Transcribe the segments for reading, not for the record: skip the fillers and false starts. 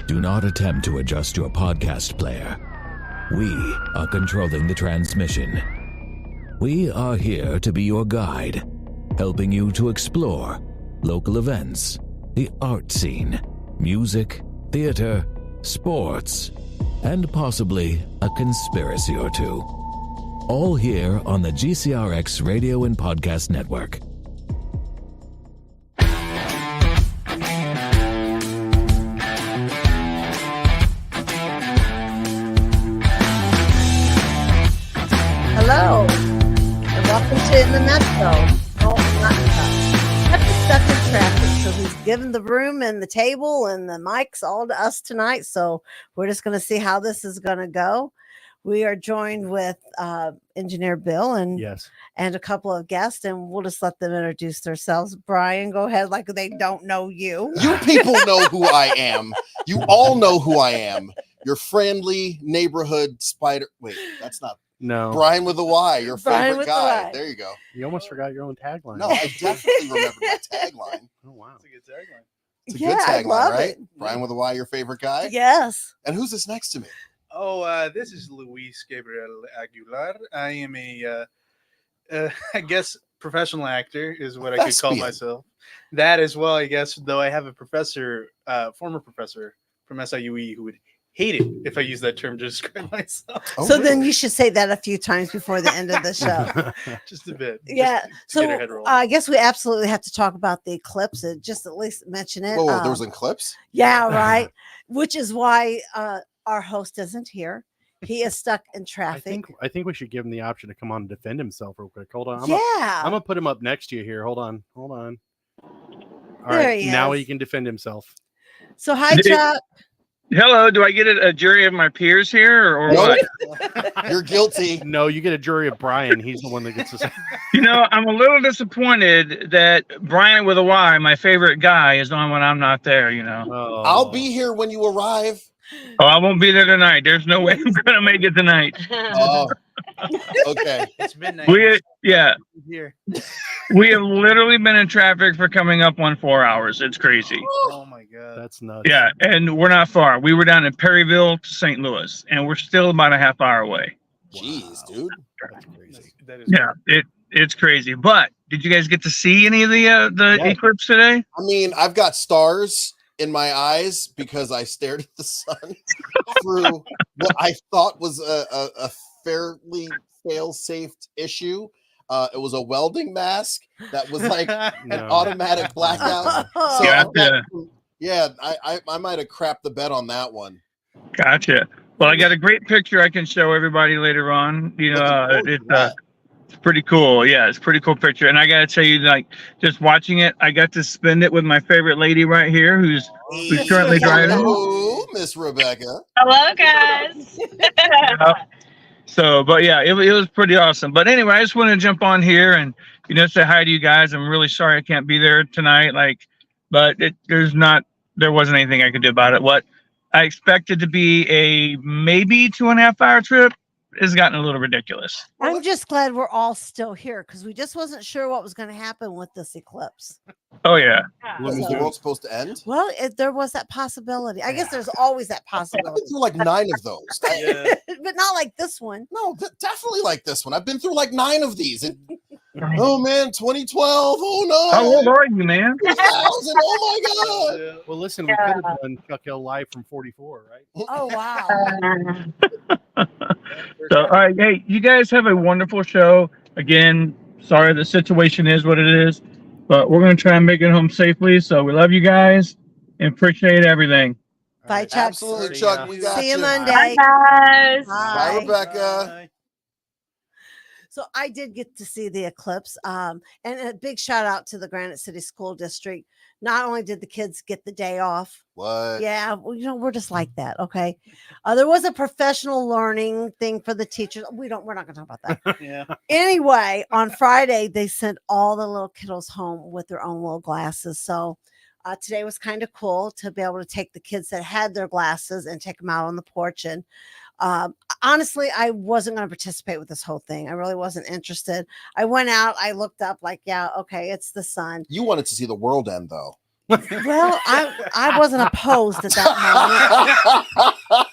Do not attempt to adjust your podcast player. We are controlling the transmission. We are here to be your guide, helping you to explore local events, the art scene, music, theater, sports, and possibly a conspiracy or two. All here on the GCRX Radio and Podcast Network. Hello, and welcome to In the Nutshell. Oh, not stuck in traffic, so he's given the room and the table and the mics all to us tonight. So we're just going to see how this is going to go. We are joined with Engineer Bill and a couple of guests, and we'll just let them introduce themselves. Brian, go ahead, like they don't know you. You people know who I am. You all know who I am. Your friendly neighborhood spider. Wait, that's not. No. Brian with a Y, your Brian favorite guy. There you go. You almost forgot your own tagline. No, I definitely remember my tagline. Oh, wow. It's a good tagline. It's a good tagline, I love right? it. Brian with a Y, your favorite guy? Yes. And who's this next to me? Oh, this is Luis Gabriel Aguilar. I am I guess, professional actor is what I could call myself. That as well, I guess, though I have a professor, former professor from SIUE who would hate it if I use that term to describe myself. Oh, so really? Then you should say that a few times before the end of the show. Just a bit. Yeah. So I guess we absolutely have to talk about the eclipse and just at least mention it. Whoa, there was an eclipse? Yeah, right. Which is why our host isn't here. He is stuck in traffic. I think we should give him the option to come on and defend himself real quick. Hold on. I'm gonna put him up next to you here. Hold on. All right. Now he can defend himself. So hi, Chuck. Hello, do I get a jury of my peers here or what? You're guilty. No, you get a jury of Brian. He's the one that gets to say. You know, I'm a little disappointed that Brian with a Y, my favorite guy, is on when I'm not there, you know. Oh. I'll be here when you arrive. Oh, I won't be there tonight. There's no way I'm going to make it tonight. Oh, okay. It's midnight. Here. We have literally been in traffic for coming up on 4 hours. It's crazy. Oh my God. That's nuts. Yeah, and we're not far. We were down in Perryville to St. Louis, and we're still about a half hour away. Jeez, dude. That's crazy. It's crazy. But did you guys get to see any of the eclipse today? I mean, I've got stars in my eyes because I stared at the sun through what I thought was a fairly fail-safe issue. It was a welding mask that was like an automatic blackout. So I might have crapped the bed on that one. Gotcha. Well, I got a great picture I can show everybody later on. You know, it's pretty cool. Yeah, it's a pretty cool picture. And I got to tell you, like, just watching it, I got to spend it with my favorite lady right here who's currently driving. Hello, Miss Rebecca. Hello, guys. So, but yeah, it was pretty awesome. But anyway, I just want to jump on here and, you know, say hi to you guys. I'm really sorry I can't be there tonight. But there wasn't anything I could do about it. What I expected to be a maybe 2.5 hour trip has gotten a little ridiculous. I'm just glad we're all still here because we just wasn't sure what was going to happen with this eclipse. Oh, yeah. Was the world supposed to end? Well, there was that possibility. I guess there's always that possibility. I've been through like 9 of those. But not like this one. No, definitely like this one. I've been through like 9 of these. Oh, man, 2012. Oh, no. How old are you, man? 2000. Oh, my God. Yeah. Well, listen, we could have done Chuck Hill live from 44, right? Oh, wow. So, all right. Hey, you guys have a wonderful show. Again, sorry the situation is what it is, but we're going to try and make it home safely. So we love you guys and appreciate everything. Bye, Chuck. Absolutely, Chuck. We got See you you. Monday. Bye, guys. Bye, Rebecca. Bye. So I did get to see the eclipse. And a big shout out to the Granite City School District. Not only did the kids get the day off. What? Yeah, well, you know, we're just like that. Okay. There was a professional learning thing for the teachers. We're not going to talk about that. Yeah. Anyway, on Friday, they sent all the little kiddos home with their own little glasses. So today was kind of cool to be able to take the kids that had their glasses and take them out on the porch. And honestly, I wasn't going to participate with this whole thing. I really wasn't interested. I went out, I looked up like, yeah, okay, it's the sun. You wanted to see the world end, though. Well, I wasn't opposed at that moment.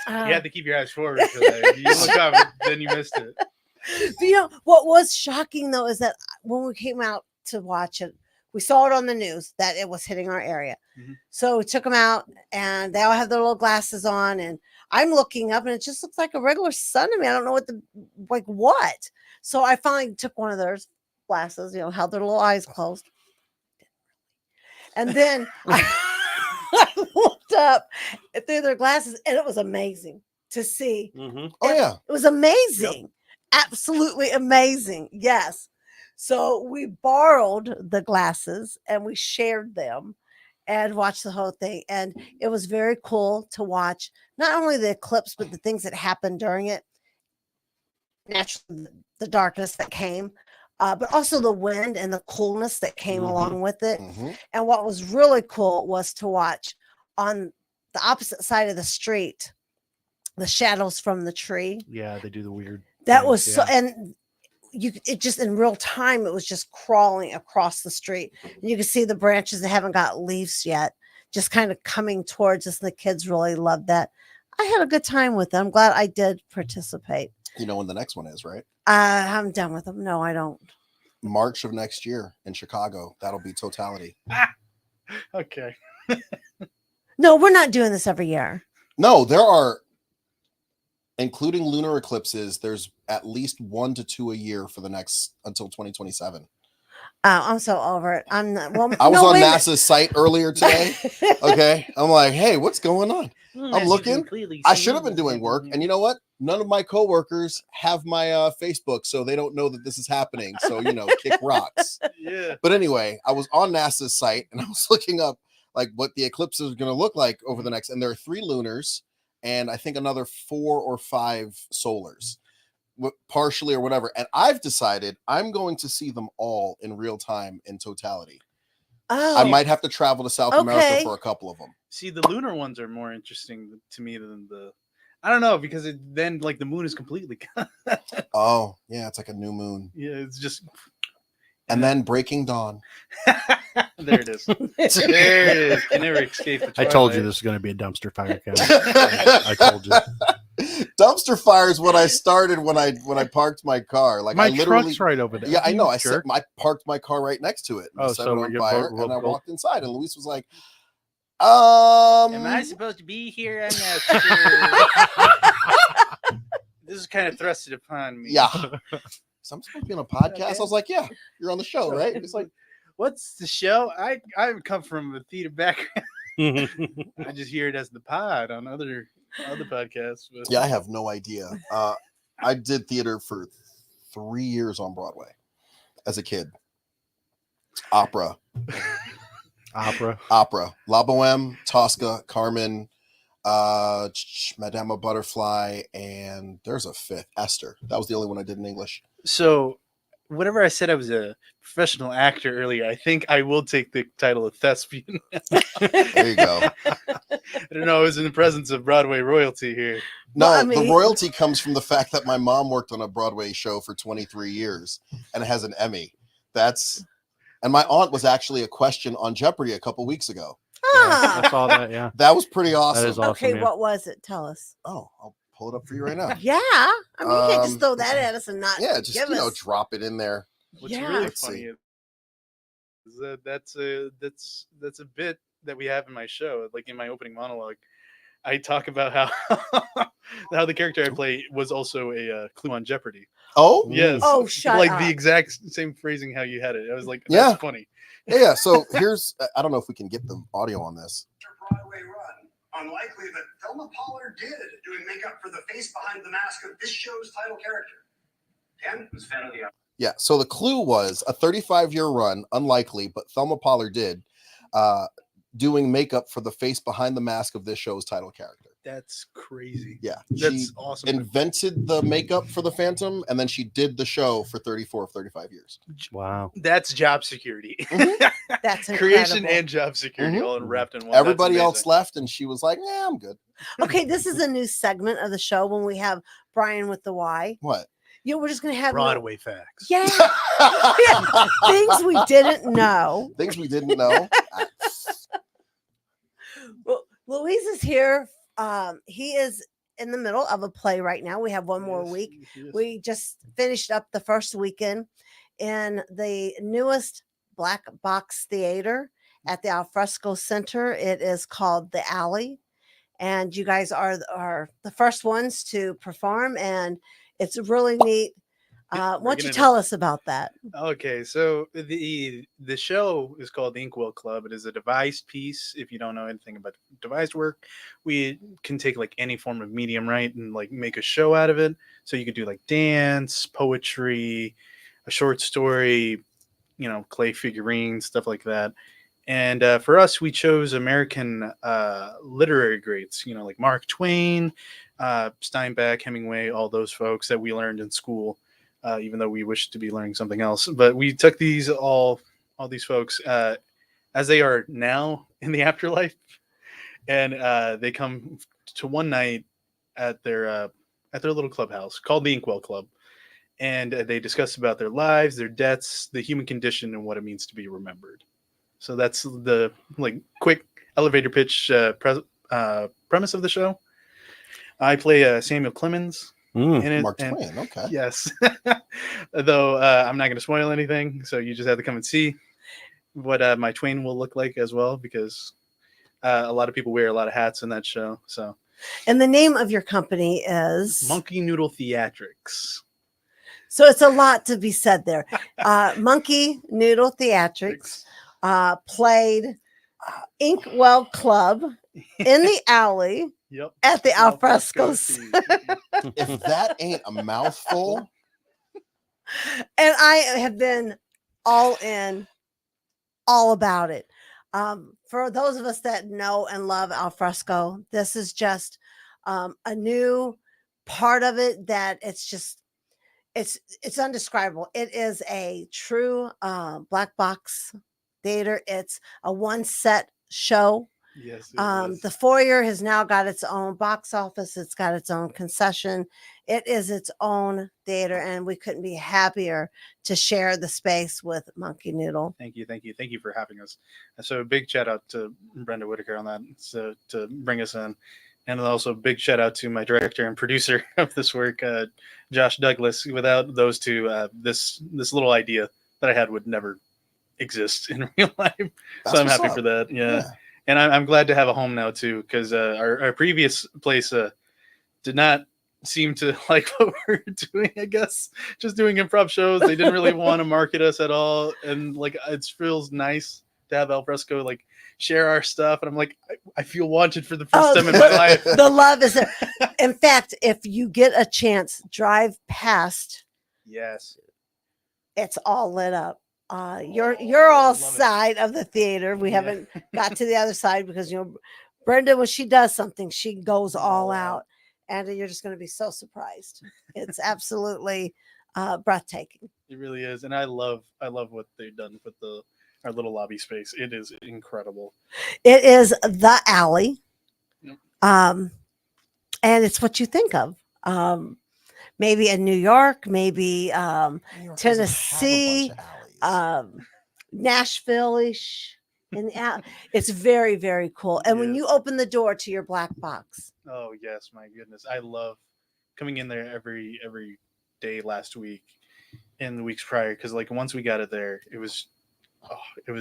You had to keep your eyes forward for that. You look up, then you missed it. But what was shocking though is that when we came out to watch it, we saw it on the news that it was hitting our area. Mm-hmm. So we took them out, and they all have their little glasses on, and I'm looking up, and it just looks like a regular sun to me. I don't know what. So I finally took one of their glasses, held their little eyes closed. And then I looked up through their glasses, and it was amazing to see. Mm-hmm. Oh, yeah. It was amazing. Yep. Absolutely amazing. Yes. So we borrowed the glasses, and we shared them and watched the whole thing. And it was very cool to watch not only the eclipse, but the things that happened during it. Naturally, the darkness that came. But also the wind and the coolness that came along with it. Mm-hmm. And what was really cool was to watch on the opposite side of the street, the shadows from the tree. Yeah, they do the weird. That things, was so, and it just in real time, it was just crawling across the street. And you can see the branches that haven't got leaves yet, just kind of coming towards us. And the kids really loved that. I had a good time with them. I'm glad I did participate. You know when the next one is, right? I'm done with them. No, I don't. March of next year in Chicago. That'll be Totality. Okay. No, we're not doing this every year. No, there are, including lunar eclipses, there's at least 1 to 2 a year for the next until 2027. Oh, I'm so over it. I'm not. Well, I was on NASA's site earlier today. Okay. I'm like, hey, what's going on? I'm looking. I should have been doing work. And you know what? None of my coworkers have my Facebook, so they don't know that this is happening. So, kick rocks. Yeah. But anyway, I was on NASA's site, and I was looking up like what the eclipse is going to look like over the next, and there are 3 lunars and I think another 4 or 5 solars, partially or whatever. And I've decided I'm going to see them all in real time in totality. Oh, I might have to travel to South America for a couple of them. See, the lunar ones are more interesting to me than I don't know, because then like the moon is completely Oh, yeah, it's like a new moon. Yeah, it's just and then breaking dawn. There it is. There it is. Can never escape the twilight. I told you this is going to be a dumpster fire. I told you. Dumpster fire is what I started when I parked my car. Like my I literally, truck's right over there. Yeah, I know. I parked my car right next to it. Oh, set it on fire, and I walked inside, and Luis was like, "Am I supposed to be here? I'm not sure." This is kind of thrusted upon me. Yeah. So I'm supposed to be on a podcast. Okay. I was like, "Yeah, you're on the show, right?" It's like, "What's the show?" I come from a theater background. I just hear it as the pod on other podcasts. But... Yeah, I have no idea. I did theater for 3 years on Broadway as a kid. Opera. La Boheme, Tosca, Carmen, Madame Butterfly, and there's a 5th, Esther. That was the only one I did in English. So whenever I said I was a professional actor earlier, I think I will take the title of thespian. There you go. I don't know. I was in the presence of Broadway royalty here. No, the royalty comes from the fact that my mom worked on a Broadway show for 23 years and has an Emmy. And my aunt was actually a question on Jeopardy a couple weeks ago. Ah. Yeah, I saw that. Yeah, that was pretty awesome. That is awesome. Okay, what was it? Tell us. Oh, I'll pull it up for you right now. Yeah, I mean, you can't just throw that at us and not. Yeah, just drop it in there. What's really funny is that's a bit that we have in my show. Like in my opening monologue, I talk about how the character I play was also a clue on Jeopardy. Oh, yes. Oh, shut like up. the exact same phrasing how you had it. I was like, that's funny. Yeah. So here's, I don't know if we can get the audio on this. Broadway run. Unlikely that Thelma Pollard did doing makeup for the face behind the mask of this show's title character. Ken was fan of the. Yeah. So the clue was a 35-year run. Unlikely, but Thelma Pollard did doing makeup for the face behind the mask of this show's title character. That's crazy. Yeah. That's awesome. Invented the makeup for the Phantom, and then she did the show for 34 of 35 years. Wow. That's job security. Mm-hmm. That's incredible. Creation and job security all wrapped in one. Everybody else left, and she was like, yeah, I'm good. Okay, this is a new segment of the show when we have Brian with the Y. What? We're just going to have Broadway facts. Yeah. Things we didn't know. Things we didn't know. Well, Louise is here. He is in the middle of a play right now. We have one more week. We just finished up the first weekend in the newest Black Box Theater at the Alfresco Center. It is called The Alley, and you guys are the first ones to perform, and it's really neat. Why don't you tell us about that? Okay, so the show is called the Inkwell Club. It is a devised piece. If you don't know anything about devised work, we can take like any form of medium, right, and like make a show out of it. So you could do like dance, poetry, a short story, clay figurines, stuff like that. And for us, we chose American literary greats, like Mark Twain, Steinbeck, Hemingway, all those folks that we learned in school. Even though we wish to be learning something else. But we took all these folks as they are now in the afterlife, and they come to one night at their little clubhouse called the Inkwell Club, and they discuss about their lives, their deaths, the human condition, and what it means to be remembered. So that's the quick elevator pitch premise of the show. I play Samuel Clemens. Mark Twain, okay. Yes. Though I'm not going to spoil anything, so you just have to come and see what my Twain will look like as well, because a lot of people wear a lot of hats in that show. So, and the name of your company is Monkey Noodle Theatrics. So it's a lot to be said there. Monkey Noodle Theatrics played Inkwell Club in the alley. Yep. At the Alfrescos. If that ain't a mouthful. And I have been all in, all about it. For those of us that know and love Alfresco, this is just a new part of it that it's undescribable. It is a true black box theater. It's a one set show. Yes. The foyer has now got its own box office. It's got its own concession. It is its own theater, and we couldn't be happier to share the space with Monkey Noodle. Thank you for having us. And so a big shout out to Brenda Whitaker on that, so to bring us in, and also a big shout out to my director and producer of this work, Josh Douglas. Without those two, this little idea that I had would never exist in real life. So I'm happy for that. Yeah. And I'm glad to have a home now too, because our previous place did not seem to like what we were doing. I guess just doing improv shows. They didn't really want to market us at all, and it feels nice to have Alfresco share our stuff. And I'm like, I feel wanted for the first time in my life. The love is there. In fact, if you get a chance, drive past. Yes, it's all lit up. You're all side of the theater. We haven't got to the other side because Brenda, when she does something, she goes all out, and you're just going to be so surprised. It's absolutely breathtaking. It really is, and I love what they've done with our little lobby space. It is incredible. It is the alley, yep. And it's what you think of. Maybe in New York, maybe Tennessee. Nashville-ish, it's very, very cool. And when you open the door to your black box, oh yes, my goodness, I love coming in there every day last week and the weeks prior, because once we got it there, it was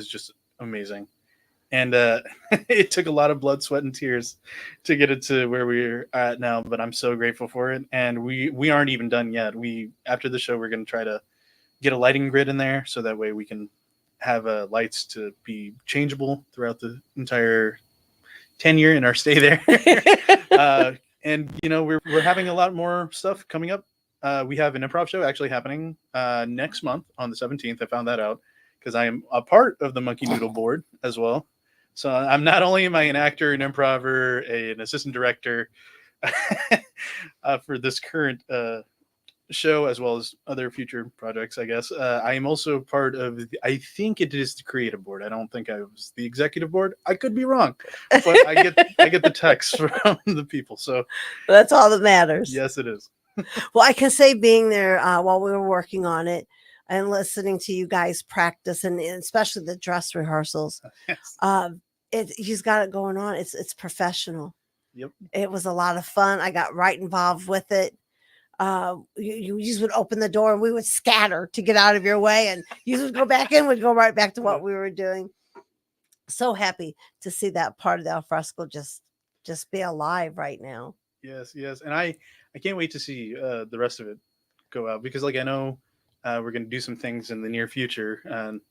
just amazing. And it took a lot of blood, sweat, and tears to get it to where we're at now, but I'm so grateful for it. And we aren't even done yet. After the show, we're going to try to get a lighting grid in there, so that way we can have lights to be changeable throughout the entire tenure in our stay there. And we're having a lot more stuff coming up. We have an improv show actually happening next month on the 17th. I found that out because I am a part of the Monkey Noodle board as well. So I'm not only am I an actor, an improver, an assistant director for this current show, as well as other future projects, I guess. I am also part of I think it is the creative board. I don't think I was the executive board. I could be wrong, but I get the text from the people. So that's all that matters. Yes, it is. Well, I can say being there while we were working on it and listening to you guys practice, and especially the dress rehearsals, yes. he's got it going on. It's professional. Yep. It was a lot of fun. I got right involved with it. You just would open the door and we would scatter to get out of your way, and you would go back in, would go right back to what we were doing. So happy to see that part of the alfresco just be alive right now. Yes, and I can't wait to see the rest of it go out, because like I know we're going to do some things in the near future, and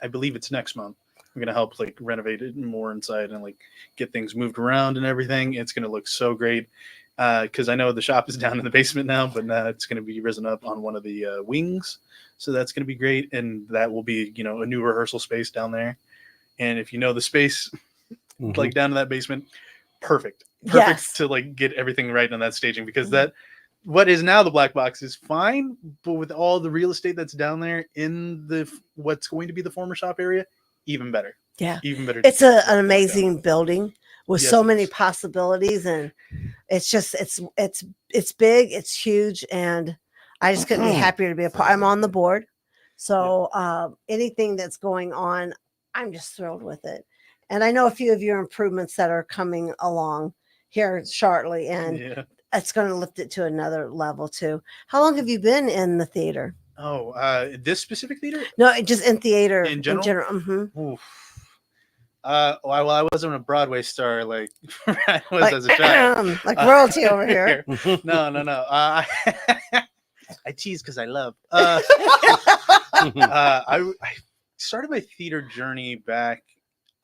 I believe it's next month. We're going to help like renovate it more inside and like get things moved around and everything. It's going to look so great, because I know the shop is down in the basement now, but it's going to be risen up on one of the wings, so that's going to be great, and that will be a new rehearsal space down there. And if you know the space, like down in that basement, perfect to like get everything right on that staging, because that what is now the black box is fine, but with all the real estate that's down there in the what's going to be the former shop area, even better. Yeah, even better. It's an amazing building with so many possibilities, and it's just it's big, it's huge, and I just couldn't be happier to be a part. I'm on the board, so anything that's going on, I'm just thrilled with it. And I know a few of your improvements that are coming along here shortly, and it's going to lift it to another level too. How long have you been in the theater? Oh, this specific theater? No, just in theater in general. Mm-hmm. Well, I wasn't a Broadway star like I was as a child, like royalty over here. No. I tease because I love. I started my theater journey back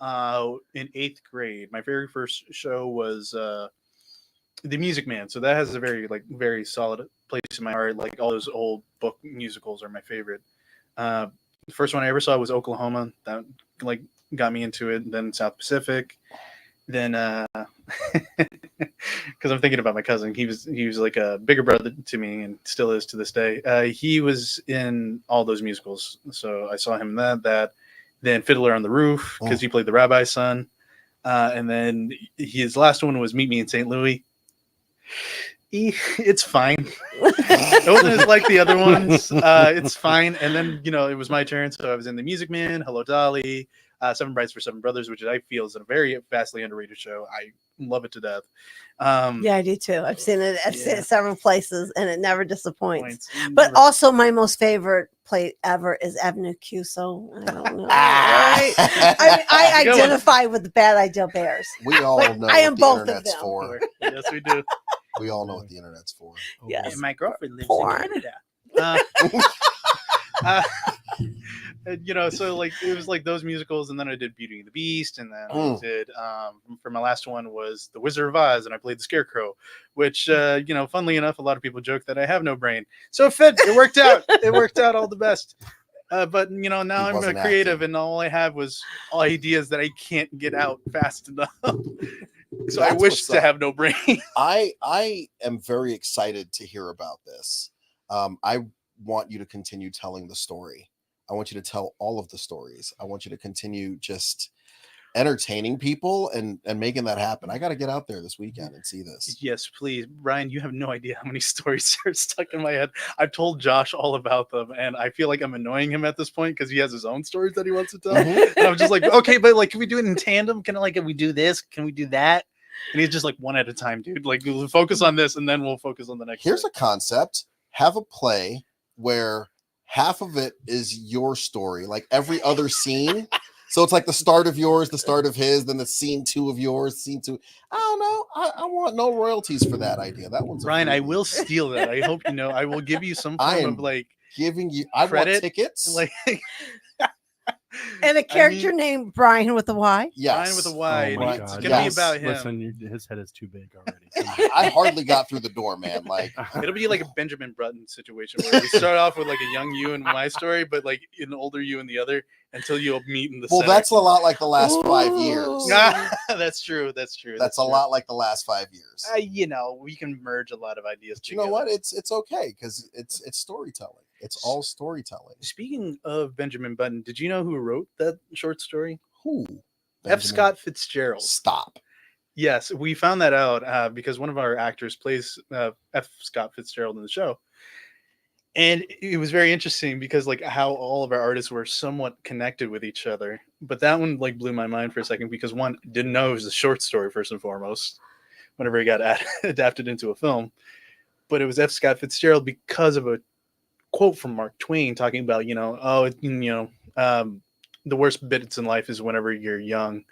in 8th grade. My very first show was The Music Man, so that has a very solid place in my heart. Like all those old book musicals are my favorite. The first one I ever saw was Oklahoma. That like got me into it. Then South Pacific. Then because I'm thinking about my cousin. He was like a bigger brother to me and still is to this day. He was in all those musicals, so I saw him in that. Then Fiddler on the Roof, because he played the rabbi's son. And then his last one was Meet Me in St. Louis. It's fine. It wasn't like the other ones. It's fine. And then, it was my turn. So I was in The Music Man, Hello Dolly, Seven Brides for Seven Brothers, which I feel is a very vastly underrated show. I love it to death. Yeah, I do too. I've seen it several places, and it never disappoints. But also, my most favorite play ever is Avenue Q. So I don't know. Right? I identify with the Bad Idea Bears. We all know I am what the both internet's of them. For. Yes, we do. We all know what the internet's for. Yes, and my girlfriend lives Porn. in Canada. So like it was like those musicals, and then I did Beauty and the Beast, and then I did for my last one was The Wizard of Oz, and I played the Scarecrow, which funnily enough, a lot of people joke that I have no brain, so it worked out. It worked out all the best. But now I'm a creative, and all I have was all ideas that I can't get out fast enough. So I wish to have no brain. I am very excited to hear about this. I want you to continue telling the story. I want you to tell all of the stories. I want you to continue just entertaining people and making that happen. I got to get out there this weekend and see this. Yes, please. Ryan, you have no idea how many stories are stuck in my head. I've told Josh all about them, and I feel like I'm annoying him at this point because he has his own stories that he wants to tell. And I'm just like, okay, but like, can we do it in tandem? Can we do this? Can we do that? And he's just like, one at a time, dude. Like, we'll focus on this, and then we'll focus on the next. Here's a concept. Have a play where half of it is your story, like every other scene. So it's like the start of yours, the start of his, then the scene 2 of yours, scene 2. I don't know. I want no royalties for that idea. That one's Ryan. I will steal that. I hope you know. I will give you some form of like giving you. Credit, I want tickets. Like. And a character named Brian with a Y. Yes. Brian with a Y. Oh my it's God. gonna be about him. Listen, his head is too big already. I hardly got through the door, man. Like it'll be like a Benjamin Button situation where we start off with like a young you in my story, but like an older you in the other, until you'll meet in the center. That's a lot like the last 5 years. That's true. That's a lot like the last 5 years. We can merge a lot of ideas together. You know what? It's okay because it's storytelling. It's all storytelling. Speaking of Benjamin Button, did you know who wrote that short story? Who? F. Scott Fitzgerald. Stop. Yes, we found that out because one of our actors plays F. Scott Fitzgerald in the show. And it was very interesting because like how all of our artists were somewhat connected with each other. But that one like blew my mind for a second because one, didn't know it was a short story first and foremost, whenever it got adapted into a film. But it was F. Scott Fitzgerald because of a quote from Mark Twain talking about, the worst bits in life is whenever you're young,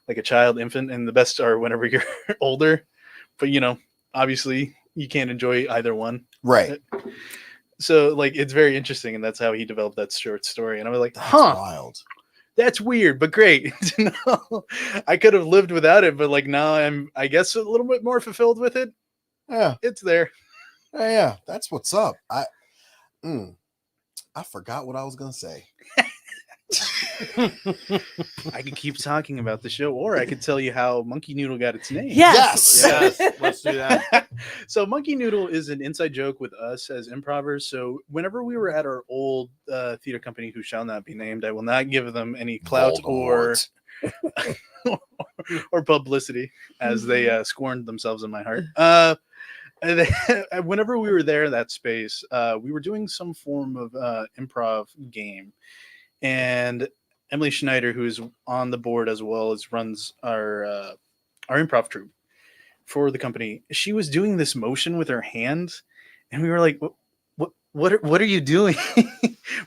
like a child, infant, and the best are whenever you're older. But, obviously you can't enjoy either one. Right. So like it's very interesting, and that's how he developed that short story. And I was like, That's wild. That's weird, but great. I could have lived without it, but like now I'm, I guess, a little bit more fulfilled with it. Yeah, it's there. Yeah, that's what's up. I forgot what I was gonna say. I could keep talking about the show, or I could tell you how Monkey Noodle got its name. Yes. Let's do that. So Monkey Noodle is an inside joke with us as improvers. So whenever we were at our old theater company, who shall not be named, I will not give them any clout or publicity, as they scorned themselves in my heart. Whenever we were there in that space, we were doing some form of improv game. And Emily Schneider, who is on the board as well as runs our improv troupe for the company, she was doing this motion with her hands, and we were like, "What are you doing?"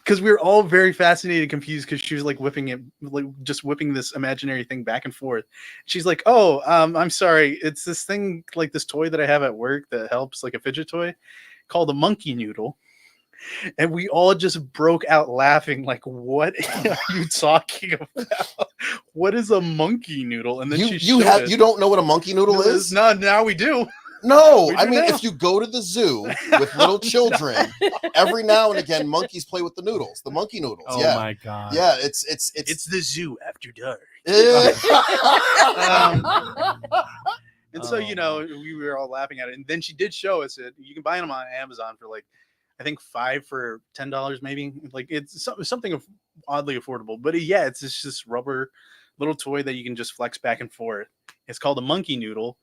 Because we were all very fascinated, confused, because she was like whipping it, like just whipping this imaginary thing back and forth. She's like, "Oh, I'm sorry, it's this thing, like this toy that I have at work that helps, like a fidget toy, called a Monkey Noodle." And we all just broke out laughing, like, what are you talking about? What is a monkey noodle? And then you don't know what a monkey noodle is? No, now we do. No, I mean, if you go to the zoo with little children, every now and again, monkeys play with the noodles, the monkey noodles. Oh yeah. My God. Yeah, it's the zoo after dark. And so, we were all laughing at it. And then she did show us it. You can buy them on Amazon for like, I think 5 for $10 maybe. Like it's something oddly affordable. But yeah, it's just this rubber little toy that you can just flex back and forth. It's called a Monkey Noodle.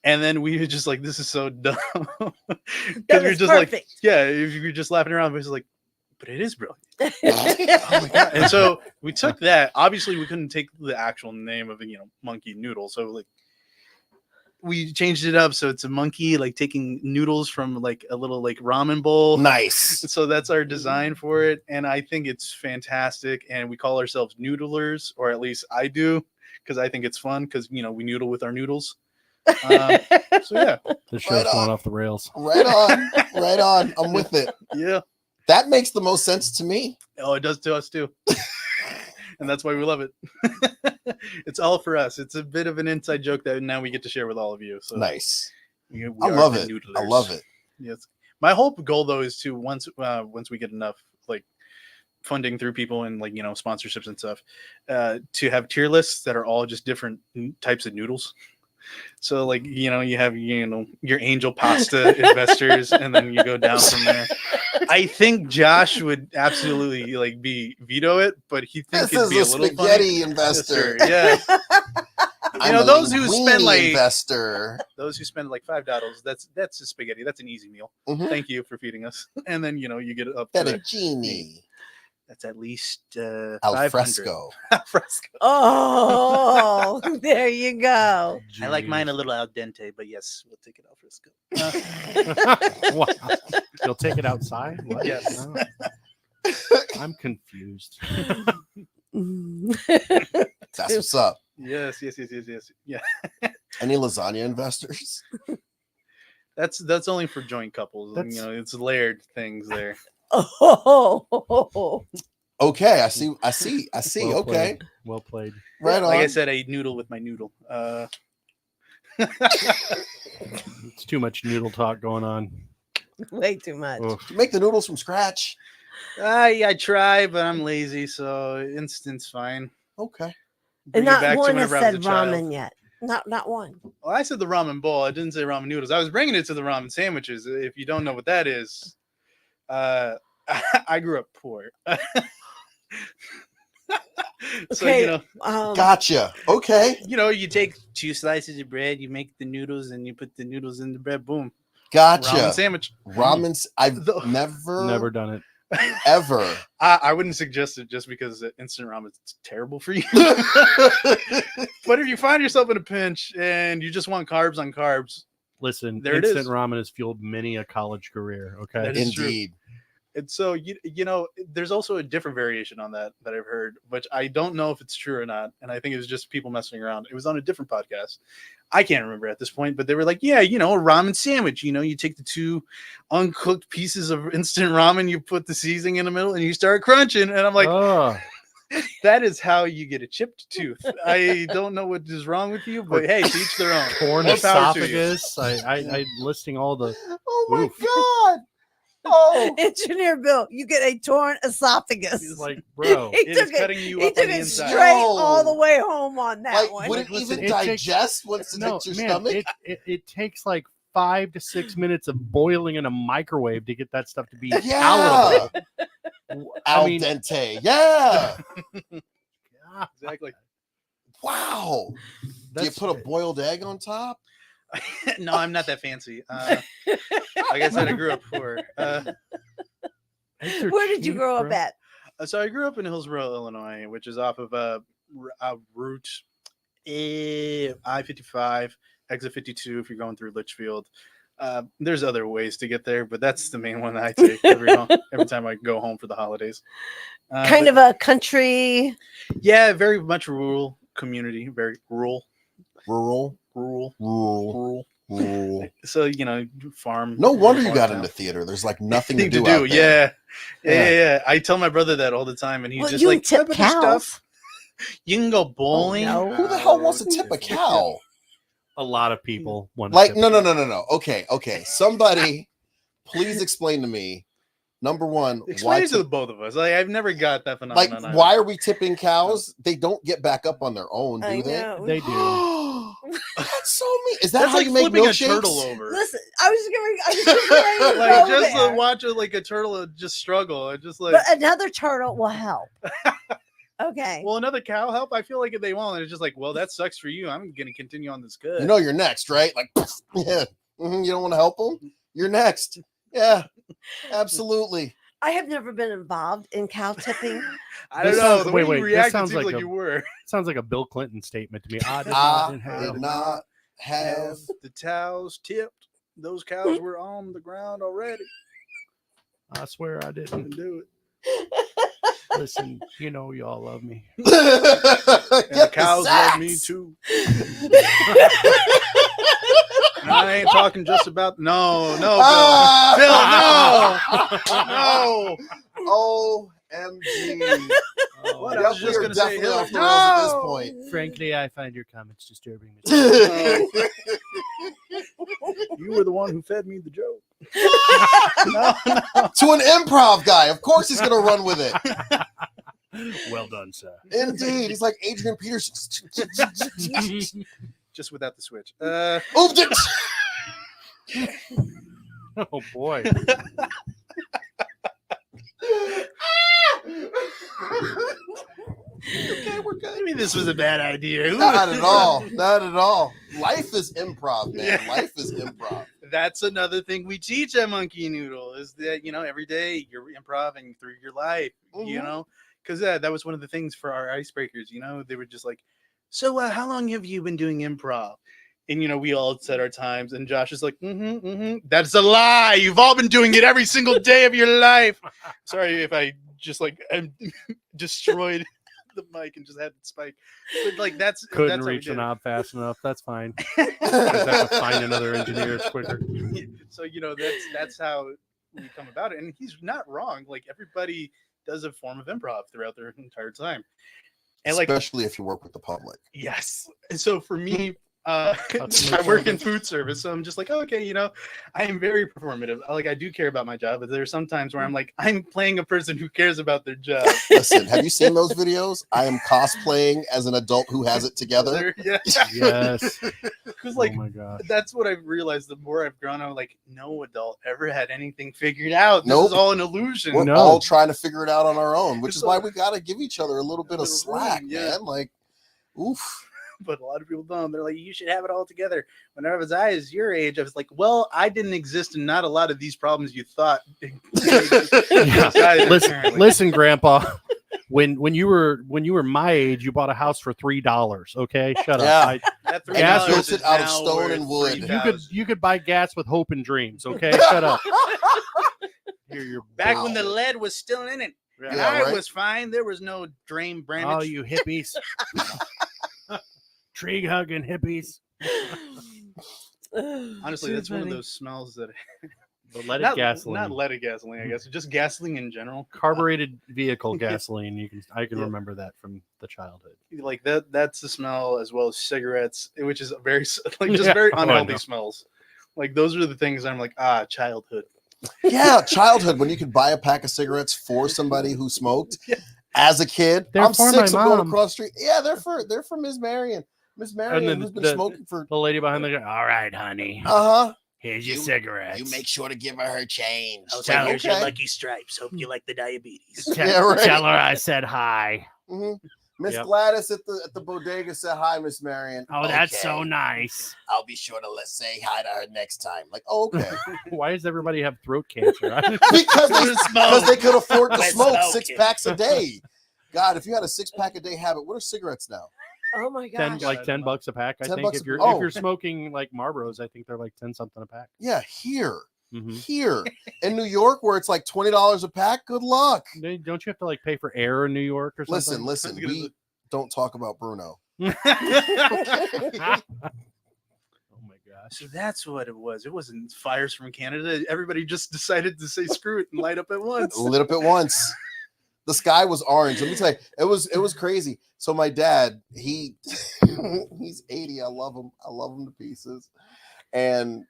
And then we were just like, this is so dumb. Because you're just perfect. like, yeah, if you're just laughing around, but it's like, but it is brilliant. Oh my God. And so we took that. Obviously, we couldn't take the actual name of it, Monkey Noodle. So like, we changed it up so it's a monkey like taking noodles from like a little like ramen bowl. Nice. So that's our design for it, and I think it's fantastic. And we call ourselves noodlers, or at least I do, because I think it's fun because we noodle with our noodles. So yeah, the show's going off the rails. Right on, right on. I'm with it. Yeah, that makes the most sense to me. Oh, it does to us too. And that's why we love it. It's all for us. It's a bit of an inside joke that now we get to share with all of you. So nice. We I love it. Noodlers. I love it. Yes. My whole goal though is to once we get enough like funding through people and like sponsorships and stuff, to have tier lists that are all just different types of noodles. So like you have your angel pasta investors, and then you go down from there. I think Josh would absolutely like veto it, but he thinks it'd be a little spaghetti funny. investor. Yes, yeah. Those who spend like investor. Those who spend like $5, that's a spaghetti. That's an easy meal. Mm-hmm. Thank you for feeding us. And then you get it up to fettuccine. That's at least al fresco. Al fresco. Oh, there you go. I like mine a little al dente, but yes, we'll take it al fresco. Wow. You'll take it outside? What? Yes. Oh. I'm confused. That's what's up. Yes. Yeah. Any lasagna investors? That's only for joint couples. It's layered things there. Oh. Okay, I see. Well okay. Played. Well played. Right on. Like I said, I noodle with my noodle. It's too much noodle talk going on. Way too much. You make the noodles from scratch. I try, but I'm lazy, so instant's fine. Okay. And not one has said ramen yet. Not one. Well, I said the ramen bowl. I didn't say ramen noodles. I was bringing it to the ramen sandwiches. If you don't know what that is, I grew up poor. So, okay. Gotcha. Okay. You take 2 slices of bread, you make the noodles, and you put the noodles in the bread. Boom. Gotcha. Ramen sandwich. Ramen. I've never done it. Ever. I wouldn't suggest it just because instant ramen is terrible for you. But if you find yourself in a pinch and you just want carbs on carbs, listen, there instant it is. ramen has fueled many a college career. Okay, that is Indeed. True. And so you know, there's also a different variation on that I've heard, which I don't know if it's true or not. And I think it was just people messing around. It was on a different podcast. I can't remember at this point, but they were like, yeah, you know, a ramen sandwich. You know, you take the 2 uncooked pieces of instant ramen, you put the seasoning in the middle, and you start crunching. And I'm like, that is how you get a chipped tooth. I don't know what is wrong with you, but hey, to each their own. Torn esophagus. I listing all the. Oh my God. Oh, Engineer Bill, you get a torn esophagus. He's like, bro, he took it straight all the way home on that one. Would it even digest once it hits your stomach? It takes like 5 to 6 minutes of boiling in a microwave to get that stuff to be palatable. Al dente. Yeah. Exactly. Wow. Do you put a boiled egg on top? No, I'm not that fancy. Like I said, I grew up poor. Where did you grow up at? So I grew up in Hillsborough, Illinois, which is off of Route I-55, exit 52 if you're going through Litchfield. There's other ways to get there, but that's the main one that I take every time I go home for the holidays. Kind of a country. Yeah, very much rural community, very rural. Rural. So, you know, farm. No wonder you got into theater. There's like nothing to do out there. Yeah. I tell my brother that all the time, and he's just like, tip cows. Stuff. You can go bowling. Oh, no. Who the hell wants to tip a cow? A lot of people want to like tip no. Okay. Somebody, please explain to me. Number one, explain it to the both of us. Like, I've never got that phenomenon. Like, why are we tipping cows? They don't get back up on their own, do they? They do. That's so mean. Is that how you make milkshakes? A turtle over? Listen, I was just like just to watch it like a turtle just struggle. Just like, but another turtle will help. Okay. Well, another cow help? I feel like if they won't, it's just like, well, that sucks for you. I'm gonna continue on this good. You know you're next, right? Like, yeah. You don't want to help them? You're next. Yeah, absolutely. I have never been involved in cow tipping. I don't know. The way you reacted sounds like you were. Sounds like a Bill Clinton statement to me. I did not have the cows tipped. Those cows were on the ground already. I swear I didn't do it. Listen, you know y'all love me. And the cows love me too. I ain't talking just about no, Bill, no. OMG. What I was just going to say, off the rails at this point. Frankly, I find your comments disturbing. You were the one who fed me the joke. No. To an improv guy, of course he's going to run with it. Well done, sir. Indeed, he's like Adrian Peterson. Just without the switch. Oh boy. Okay, we're good. Maybe this was a bad idea. Not at all. Not at all. Life is improv, man. Yeah. Life is improv. That's another thing we teach at Monkey Noodle is that, you know, every day you're improvising through your life, you know, because that was one of the things for our icebreakers, you know, they were just like, so how long have you been doing improv? And, you know, we all said our times, and Josh is like, that's a lie. You've all been doing it every single day of your life. Sorry if I just like destroyed the mic and just had it spike. But like couldn't reach the knob fast enough. That's fine. Just have to find another engineer quicker. So, you know, that's how we come about it. And he's not wrong. Like, everybody does a form of improv throughout their entire time. And especially if you work with the public. Yes. And so for me, I work in food service, so I'm just like, okay, you know, I am very performative. Like, I do care about my job, but there's some times where I'm like, I'm playing a person who cares about their job. Listen, have you seen those videos? I am cosplaying as an adult who has it together. Yes. Because like, oh my God. That's what I've realized. The more I've grown, I'm like, no adult ever had anything figured out. This Nope. is all an illusion. We're all trying to figure it out on our own, which is why we got to give each other a little bit of slack, man. Like, oof. but a lot of people don't. They're like, you should have it all together. Whenever I was your age, I was like, well, I didn't exist and not a lot of these problems you thought. Listen, Grandpa. When you were my age, you bought a house for $3. Okay, shut up. Gas built it out of stone and wood. You could buy gas with hope and dreams. Okay, shut up. You're back when the lead was still in it. I was fine. There was no drain branch. Oh, you hippies. Tree hugging hippies. Honestly, that's one of those smells that the leaded gasoline. Not leaded gasoline, I guess. Just gasoline in general. Carbureted vehicle gasoline. I can remember that from the childhood. Like that's the smell, as well as cigarettes, which is very very unhealthy smells. Like those are the things I'm like, childhood. Yeah, childhood, when you could buy a pack of cigarettes for somebody who smoked. As a kid, I'm 6 of going across the street. Yeah, they're for Ms. Marion. Ms. Marion, who's been smoking for the lady behind the. All right, honey. Here's your cigarettes. You make sure to give her change. Here's your Lucky Stripes. Hope you like the diabetes. Tell her I said hi. Mm-hmm. Miss Gladys at the bodega said hi, Miss Marion. Oh, that's so nice. I'll be sure to say hi to her next time. Like, okay. Why does everybody have throat cancer? because they could afford to smoke 6 packs a day. God, if you had a 6-pack a day habit, what are cigarettes now? Oh my gosh. $10 a pack. I think if you're smoking like Marlboros, I think they're like 10 something a pack. Yeah, here in New York, where it's like $20 a pack. Good luck. Don't you have to like pay for air in New York or something? Listen. We don't talk about Bruno. Oh my gosh. So that's what it was. It wasn't fires from Canada. Everybody just decided to say screw it and light up at once. Lit up at once. The sky was orange. Let me tell you, it was crazy. So my dad, he's 80. I love him to pieces. And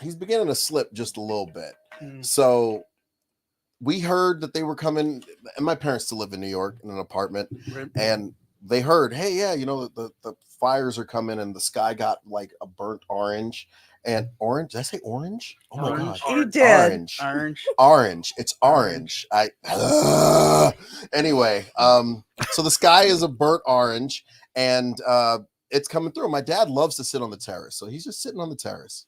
he's beginning to slip just a little bit. So we heard that they were coming, and my parents still live in New York in an apartment, and they heard, hey, yeah, the fires are coming, and the sky got like a burnt orange. And orange, did I say orange? Oh my God. You did. Orange. It's orange. Anyway, so the sky is a burnt orange, and it's coming through. My dad loves to sit on the terrace, so he's just sitting on the terrace.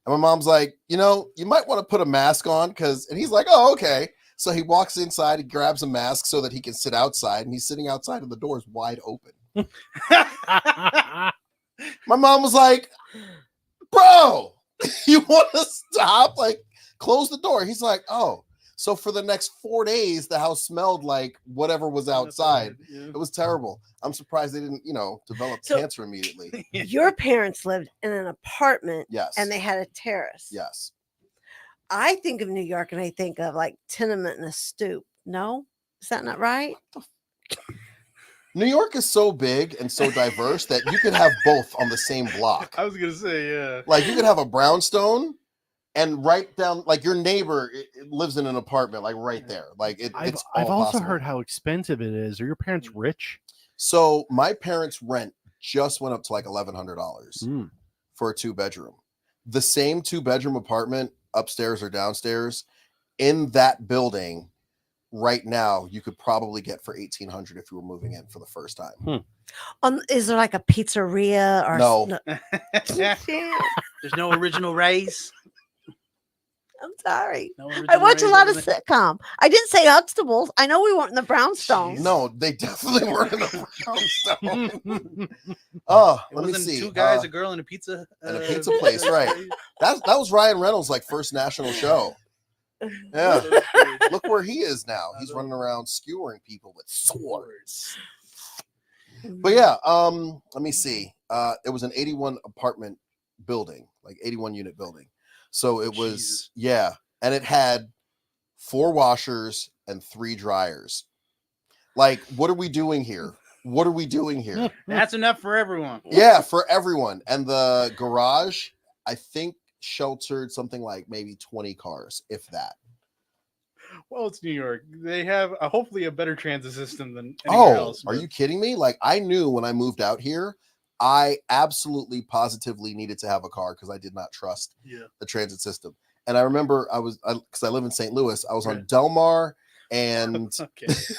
And my mom's like, you might want to put a mask on, and he's like, oh, okay. So he walks inside, he grabs a mask so that he can sit outside, and he's sitting outside and the door is wide open. My mom was like, bro, you want to stop? Like, close the door. He's like, oh. So for the next 4 days, the house smelled like whatever was outside. Yeah. It was terrible. I'm surprised they didn't, develop cancer immediately. Your parents lived in an apartment. Yes. And they had a terrace. Yes. I think of New York and I think of like tenement and a stoop. No? Is that not right? New York is so big and so diverse that you could have both on the same block. I was going to say, yeah. Like you could have a brownstone and right down, like your neighbor lives in an apartment, like right there. Like it's I've also heard how expensive it is. Are your parents rich? So my parents' rent just went up to like $1,100 for a 2-bedroom. The same 2-bedroom apartment upstairs or downstairs in that building right now, you could probably get for $1,800 if you were moving in for the first time. Is there like a pizzeria or no? There's no original rice. I'm sorry. I watch a lot of sitcom. I didn't say Huxtables. I know we weren't in the brownstones. No, they definitely weren't in the brownstone. Let me see. 2 guys, a girl, and a pizza. And a pizza place, right? That was Ryan Reynolds' like first national show. Yeah. Look where he is now. He's running around skewering people with swords. But yeah, let me see. It was an 81 apartment building, like 81 unit building. So it was, and it had 4 washers and 3 dryers. Like, what are we doing here? What are we doing here? That's enough for everyone. Yeah, for everyone. And the garage, I think, sheltered something like maybe 20 cars, if that. Well, it's New York. They have hopefully a better transit system than anywhere else. Are you kidding me? Like, I knew when I moved out here, I absolutely positively needed to have a car because I did not trust the transit system. And I remember because I live in St. Louis, I was on Del Mar and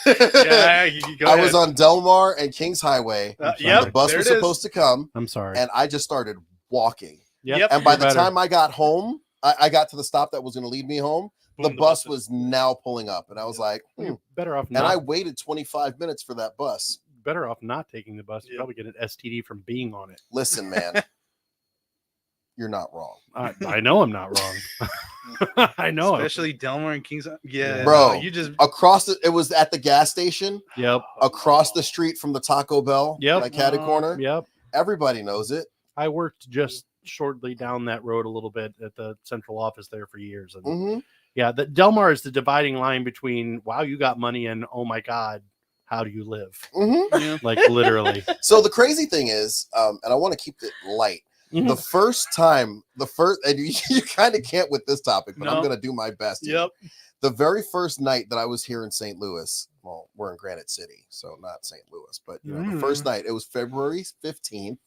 yeah, I was on Delmar and Kings Highway. Yep, the bus was supposed to come. I'm sorry. And I just started walking. Yep. And by the time I got home, I got to the stop that was going to lead me home. The bus was now pulling up, and I was like, better off. And I waited 25 minutes for that bus. Better off not taking the bus. You probably get an STD from being on it. Listen, man, you're not wrong. I know I'm not wrong. I know, especially Delmar and Kings. Yeah, bro, you just across it was at the gas station. Yep, across the street from the Taco Bell. Yep, like Caddy Corner. Yep, everybody knows it. I worked just shortly down that road a little bit at the central office there for years, and yeah, the Delmar is the dividing line between wow, you got money, and oh my god, how do you live? Like literally. So the crazy thing is, and I want to keep it light. The first time, and you kind of can't with this topic, but I'm going to do my best. Yep. The very first night that I was here in St. Louis, well, we're in Granite City, so not St. Louis, but the first night, it was February 15th,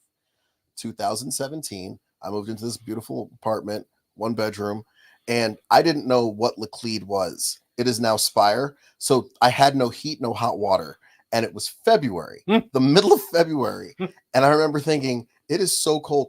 2017. I moved into this beautiful apartment, 1 bedroom, and I didn't know what Laclede was. It is now Spire. So I had no heat, no hot water. And it was February, the middle of February. And I remember thinking, it is so cold.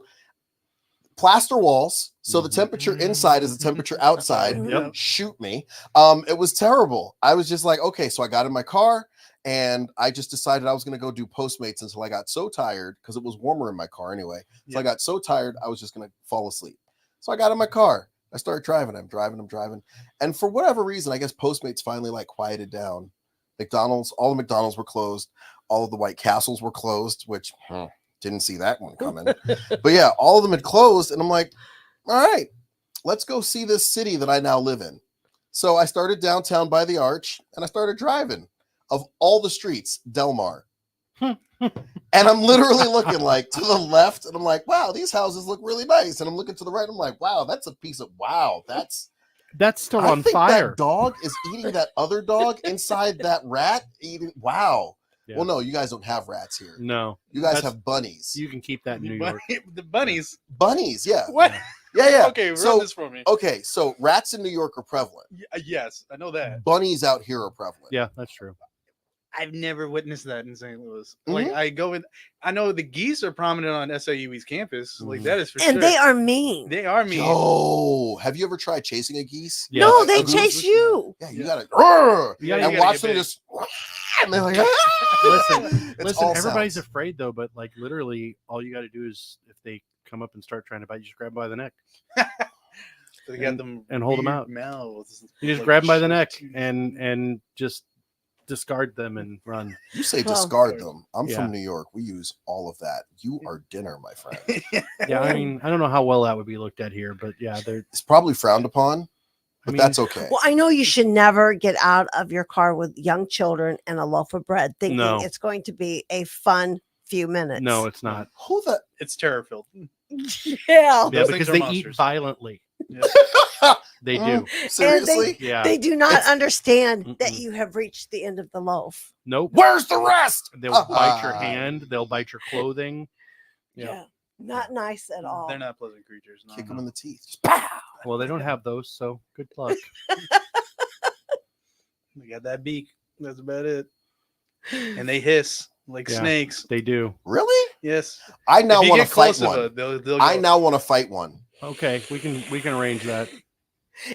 Plaster walls. So the temperature inside is the temperature outside. Shoot me. It was terrible. I was just like, okay. So I got in my car and I just decided I was going to go do Postmates until I got so tired because it was warmer in my car anyway. So I got so tired, I was just going to fall asleep. So I got in my car. I started driving. I'm driving. And for whatever reason, I guess Postmates finally like quieted down. McDonald's, all the McDonald's were closed. All of the White Castles were closed, which didn't see that one coming. But yeah, all of them had closed. And I'm like, all right, let's go see this city that I now live in. So I started downtown by the Arch and I started driving. Of all the streets, Delmar. And I'm literally looking like to the left and I'm like, wow, these houses look really nice. And I'm looking to the right. And I'm like, wow, that's a piece of that's still on fire. That dog is eating that other dog inside that rat eating. Wow. Yeah. Well, no, you guys don't have rats here. No, you guys have bunnies. You can keep that in New York. The bunnies. Bunnies, yeah. What? Yeah. Okay, run this for me. Okay, so rats in New York are prevalent. Yes, I know that. Bunnies out here are prevalent. Yeah, that's true. I've never witnessed that in St. Louis. Like I know the geese are prominent on SIUE's campus. Like that is for sure. And they are mean. They are mean. Oh, have you ever tried chasing a geese? Yeah. No, they chase you. Yeah, you gotta and watch them just. And they're like, listen. Everybody's afraid though, but like literally, all you got to do is if they come up and start trying to bite, you just grab them by the neck. They got them and hold them out. Mouths. You just grab them by the neck and just discard them and run. You say discard them. I'm from New York. We use all of that. You are dinner, my friend. Yeah, I mean, I don't know how well that would be looked at here, but yeah, it's probably frowned upon, but that's okay. Well, I know you should never get out of your car with young children and a loaf of bread thinking it's going to be a fun few minutes. No, it's not. It's terror filled. Yeah, because they eat violently. Yeah. They do. Seriously? They do not understand that you have reached the end of the loaf. Nope. Where's the rest? They'll bite your hand. They'll bite your clothing. Yeah. Not nice at all. They're not pleasant creatures. Kick them in the teeth. Just well, they don't have those, so good luck. They got that beak. That's about it. And they hiss like snakes. They do. Really? Yes. I now want to fight one. They'll I now want to fight one. Okay, we can arrange that.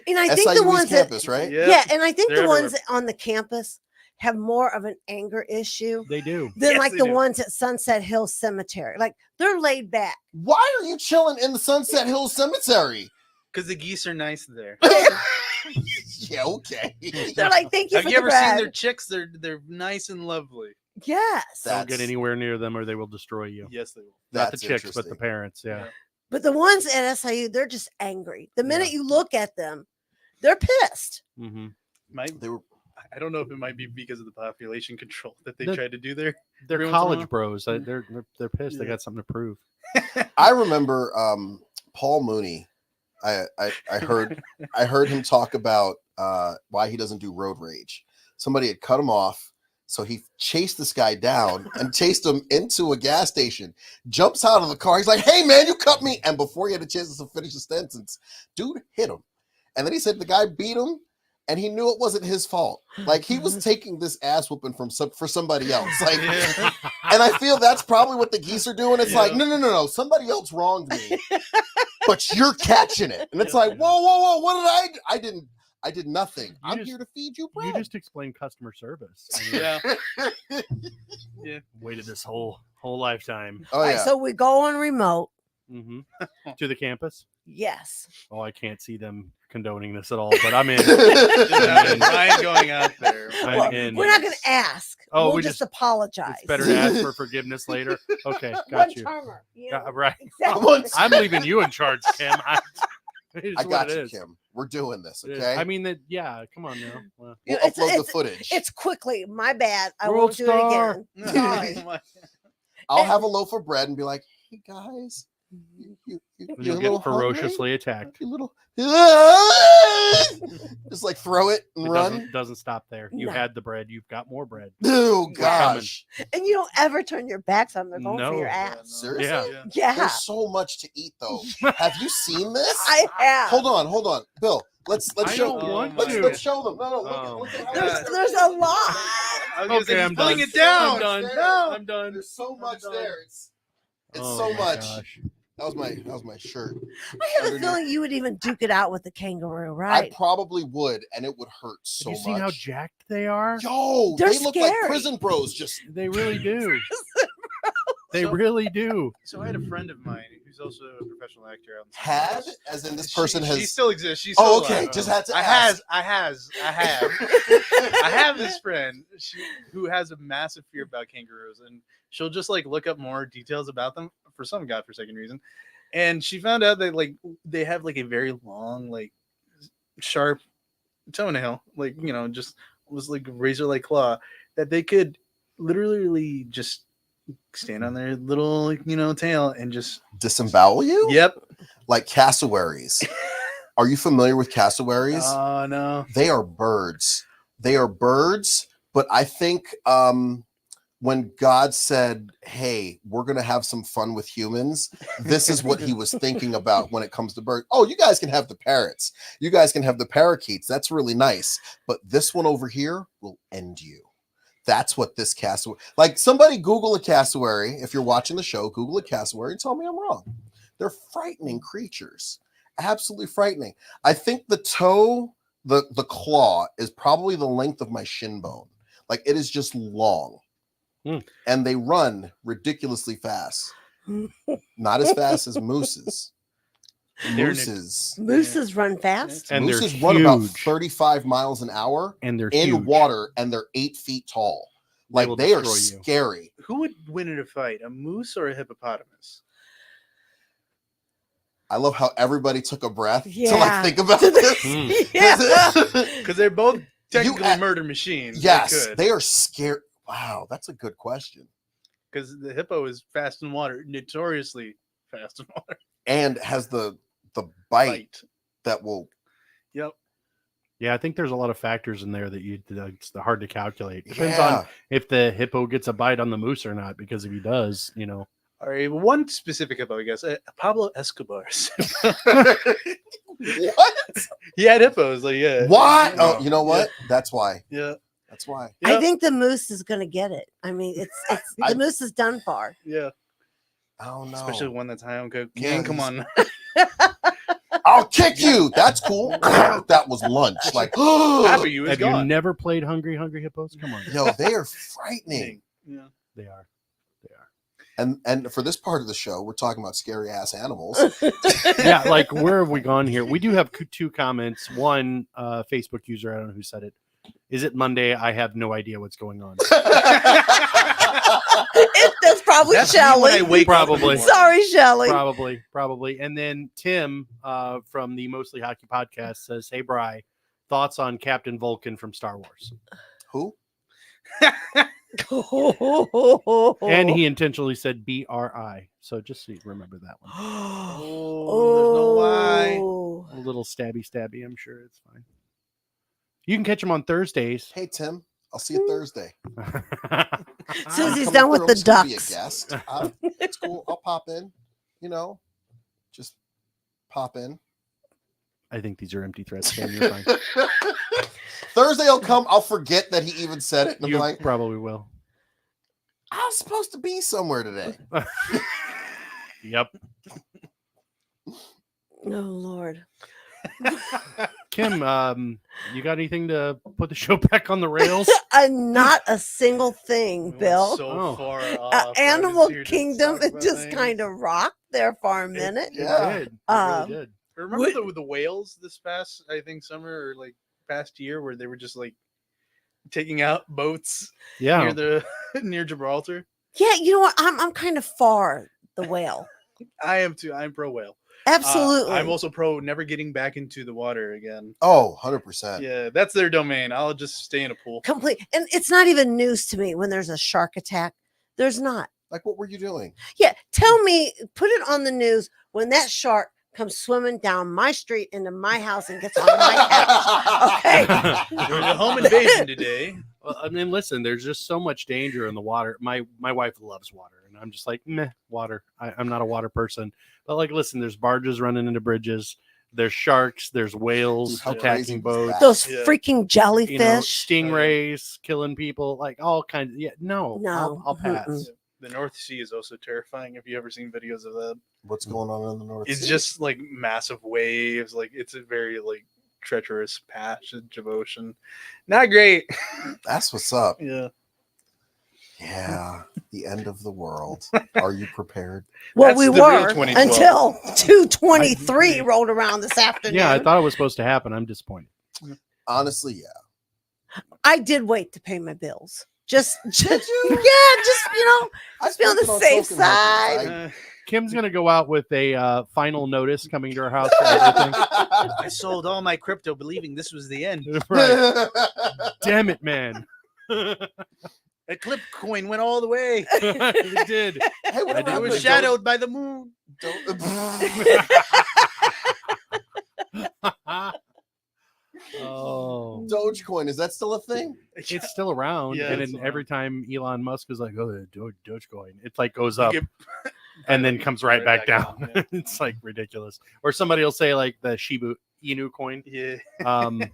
And I think the ones campus, that, right? Yeah, and I think the ones on the campus have more of an anger issue. They do. Than like the ones at Sunset Hills Cemetery. Like they're laid back. Why are you chilling in the Sunset Hills Cemetery? Because the geese are nice there. Yeah, okay. They're like, thank you. Have you ever seen their chicks? They're nice and lovely. Yes. Don't get anywhere near them or they will destroy you. Yes, they will. Not the chicks, but the parents. Yeah. But the ones at SIU, they're just angry. The minute you look at them, they're pissed. Mm-hmm. I don't know if it might be because of the population control that they tried to do there. They're college bros. They're pissed. They got something to prove. I remember Paul Mooney. I heard him talk about why he doesn't do road rage. Somebody had cut him off. So he chased this guy down and chased him into a gas station, jumps out of the car. He's like, hey, man, you cut me. And before he had a chance to finish the sentence, dude hit him. And then he said the guy beat him. and he knew it wasn't his fault. Like he was taking this ass whooping for somebody else. Like, and I feel that's probably what the geese are doing. It's like, no, somebody else wronged me, but you're catching it, and it's like, whoa, what did I do? I did nothing. I'm here to feed you bread. You just explained customer service. Yeah. Waited this whole lifetime. Oh yeah. So we go on remote. To the campus. Yes. Oh, I can't see them condoning this at all, but I'm in. I ain't going out there. I'm in. We're not going to ask. Oh, we'll we just apologize. It's better to ask for forgiveness later. Okay, got One you. termer, you Yeah, know, right. exactly. I'm leaving you in charge, Kim. I got you, Kim. We're doing this, okay? I mean, come on now. We'll upload the footage. It's quickly. My bad. I World won't do star. it again. Sorry. I'll have a loaf of bread and be like, hey, guys. You'll get ferociously attacked. You little, just like throw it and run. Doesn't stop there. You had the bread. You've got more bread. Oh gosh! And you don't ever turn your backs on. They're going for your ass. Seriously? Yeah. There's so much to eat, though. Have you seen this? I have. Hold on, Bill. Let's show. Let's show them. No. Look at there's a lot. Okay, I'm pulling it down. I'm done. There's so much there. It's so much. Gosh. That was my shirt. I have a feeling you would even duke it out with the kangaroo, right? I probably would, and it would hurt so much. Have you seen how jacked they are? Yo, they look like prison bros. They really do. They really do. So I had a friend of mine who's also a professional actor. As in this person has. She still exists. She's still okay. alive. Just had to. I have. I have this friend who has a massive fear about kangaroos, and she'll just like look up more details about them for some godforsaken reason. And she found out that like they have like a very long, like sharp toenail, like just was like razor-like claw that they could literally just stand on their little tail and just disembowel you. Yep, like cassowaries. Are you familiar with cassowaries? Oh no, they are birds. But I think when God said, hey, we're going to have some fun with humans, this is what he was thinking about when it comes to birds. Oh, you guys can have the parrots. You guys can have the parakeets. That's really nice. But this one over here will end you. That's what this cassowary, like somebody Google a cassowary. If you're watching the show, Google a cassowary and tell me I'm wrong. They're frightening creatures. Absolutely frightening. I think the toe, the claw is probably the length of my shin bone. Like it is just long. And they run ridiculously fast. Not as fast as mooses. Mooses run fast. And mooses run about 35 miles an hour. And they're in huge. water, and they're 8 feet tall. Like they are scary. Who would win in a fight, a moose or a hippopotamus? I love how everybody took a breath to like think about this. Because they're both technically murder machines. Yes, they are scared. Wow, that's a good question. Because the hippo is fast in water, notoriously fast in water, and has the bite that will. Yep. Yeah, I think there's a lot of factors in there that it's hard to calculate. Depends on if the hippo gets a bite on the moose or not. Because if he does, All right, one specific hippo, I guess. Pablo Escobar. What? He had hippos. Like, yeah. Why? Oh, you know what? That's why. Yeah. That's why. I think the moose is going to get it. I mean, it's the moose is done for. Yeah. Oh no. Especially one that's high on cocaine. Come on. I'll kick you. That's cool. That was lunch. Like, Have you never played Hungry Hippos? Come on. Yo, they are frightening. Yeah. They are. And for this part of the show, we're talking about scary ass animals. Yeah, like where have we gone here? We do have 2 comments. One Facebook user, I don't know who said it. Is it Monday? I have no idea what's going on. That's probably Shelly. Probably. Sorry, Shelly. Probably. And then Tim from the Mostly Hockey podcast says, "Hey, Bri, thoughts on Captain Vulcan from Star Wars?" Who? And he intentionally said BRI. So just so you remember that one. There's no why. A little stabby. I'm sure it's fine. You can catch him on Thursdays. Hey, Tim, I'll see you Thursday. As soon as he's done with the ducks. Be a guest. It's cool. I'll pop in. Just pop in. I think these are empty threats. Ken, you're fine. Thursday will come. I'll forget that he even said it. And You I'm like, probably will. I was supposed to be somewhere today. Yep. Oh Lord. Kim, you got anything to put the show back on the rails? Not a single thing, Bill. So far off. Animal Kingdom, it just kind of rocked there for a minute. It did. It really did. Remember the whales this past, I think, summer or like past year where they were just like taking out boats near Gibraltar? Yeah, you know what? I'm kind of for the whale. I am too. I'm pro whale. Absolutely. I'm also pro never getting back into the water again. Oh, 100%. Yeah, that's their domain. I'll just stay in a pool. Complete. And it's not even news to me when there's a shark attack. There's not. Like, what were you doing? Yeah, tell me, put it on the news when that shark comes swimming down my street into my house and gets on my house. Okay. There's a home invasion today. Well, I mean, listen, there's just so much danger in the water. My wife loves water, and I'm just like, meh, water. I'm not a water person. But like, listen, there's barges running into bridges. There's sharks. There's whales attacking boats. Those freaking jellyfish. You know, stingrays killing people. Like all kinds. Yeah, no. I'll pass. Mm-mm. The North Sea is also terrifying. Have you ever seen videos of that? What's going on in the North Sea? It's just like massive waves. Like it's a very like treacherous passage of ocean. Not great. That's what's up. Yeah. Yeah. The end of the world. Are you prepared? Well, That's we the real were 2012. until 223 rolled around this afternoon. Yeah, I thought it was supposed to happen. I'm disappointed. Honestly, yeah. I did wait to pay my bills. Just you know, just be on the safe side. Kim's gonna go out with a final notice coming to her house for everything. I sold all my crypto believing this was the end. Right. Damn it, man. Eclipse coin went all the way. It did. Hey, what I about It did. was shadowed by the moon. Oh, Dogecoin, is that still a thing? it's still around, Yeah, and it's then around. every time Elon Musk is like, "Oh, Dogecoin," it like goes up Yep. and then comes right back down. yeah. It's like ridiculous. Or somebody will say like the Shiba Inu coin, Yeah. and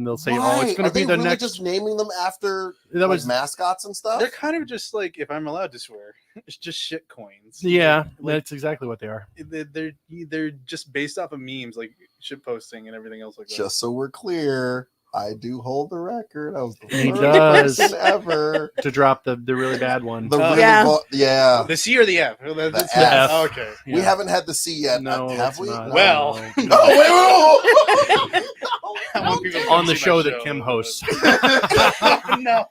they'll say, "Oh, Why? it's going Are to be they the really next." just naming them after That was mascots and stuff? They're kind of just like, if I'm allowed to swear, it's just shit coins. yeah, Like, that's exactly what they are. they're just based off of memes, like shit posting and everything else like that. Just so we're clear, I do hold the record. I was the He first does. person ever. To drop the really bad one. The really Yeah. yeah. The C or the F? That's The F. Okay. We haven't had the C yet. No, have it's we? not. No. Well. No, wait. I want people to On come the see show my that Kim hosts. No.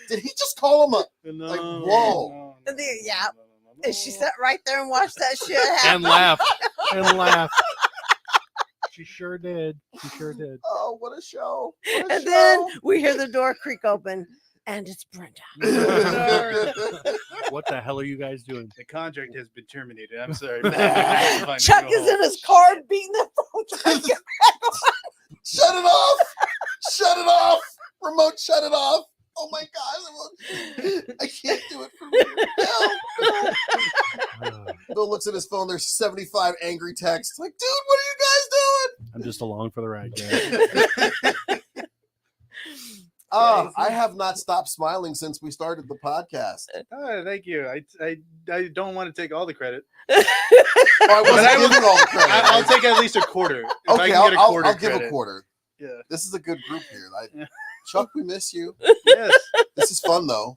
Did he just call him a? No. Like, whoa. Yeah. And she sat right there and watched that shit happen. And laugh. And laugh. She sure did. She sure did. Oh, what a show! What a And then show. we hear the door creak open, and it's Brenda. What the hell are you guys doing? The contract has been terminated. I'm sorry. Chuck is in his car beating the phone. trying to get back on. Shut it off! Shut it off! Remote, shut it off! Oh my god! I can't do it for me. Help. Bill looks at his phone. There's 75 angry texts. Like, dude, what are you guys doing? I'm just along for the ride, guys. I have not stopped smiling since we started the podcast. Oh, thank you. I don't want to take all the credit. Oh, I wasn't I will- giving all the credit. I'll take at least a quarter. If I Okay, can get a quarter I'll give a credit. quarter. Yeah. This is a good group here. Yeah. Chuck, we miss you. Yes. This is fun though.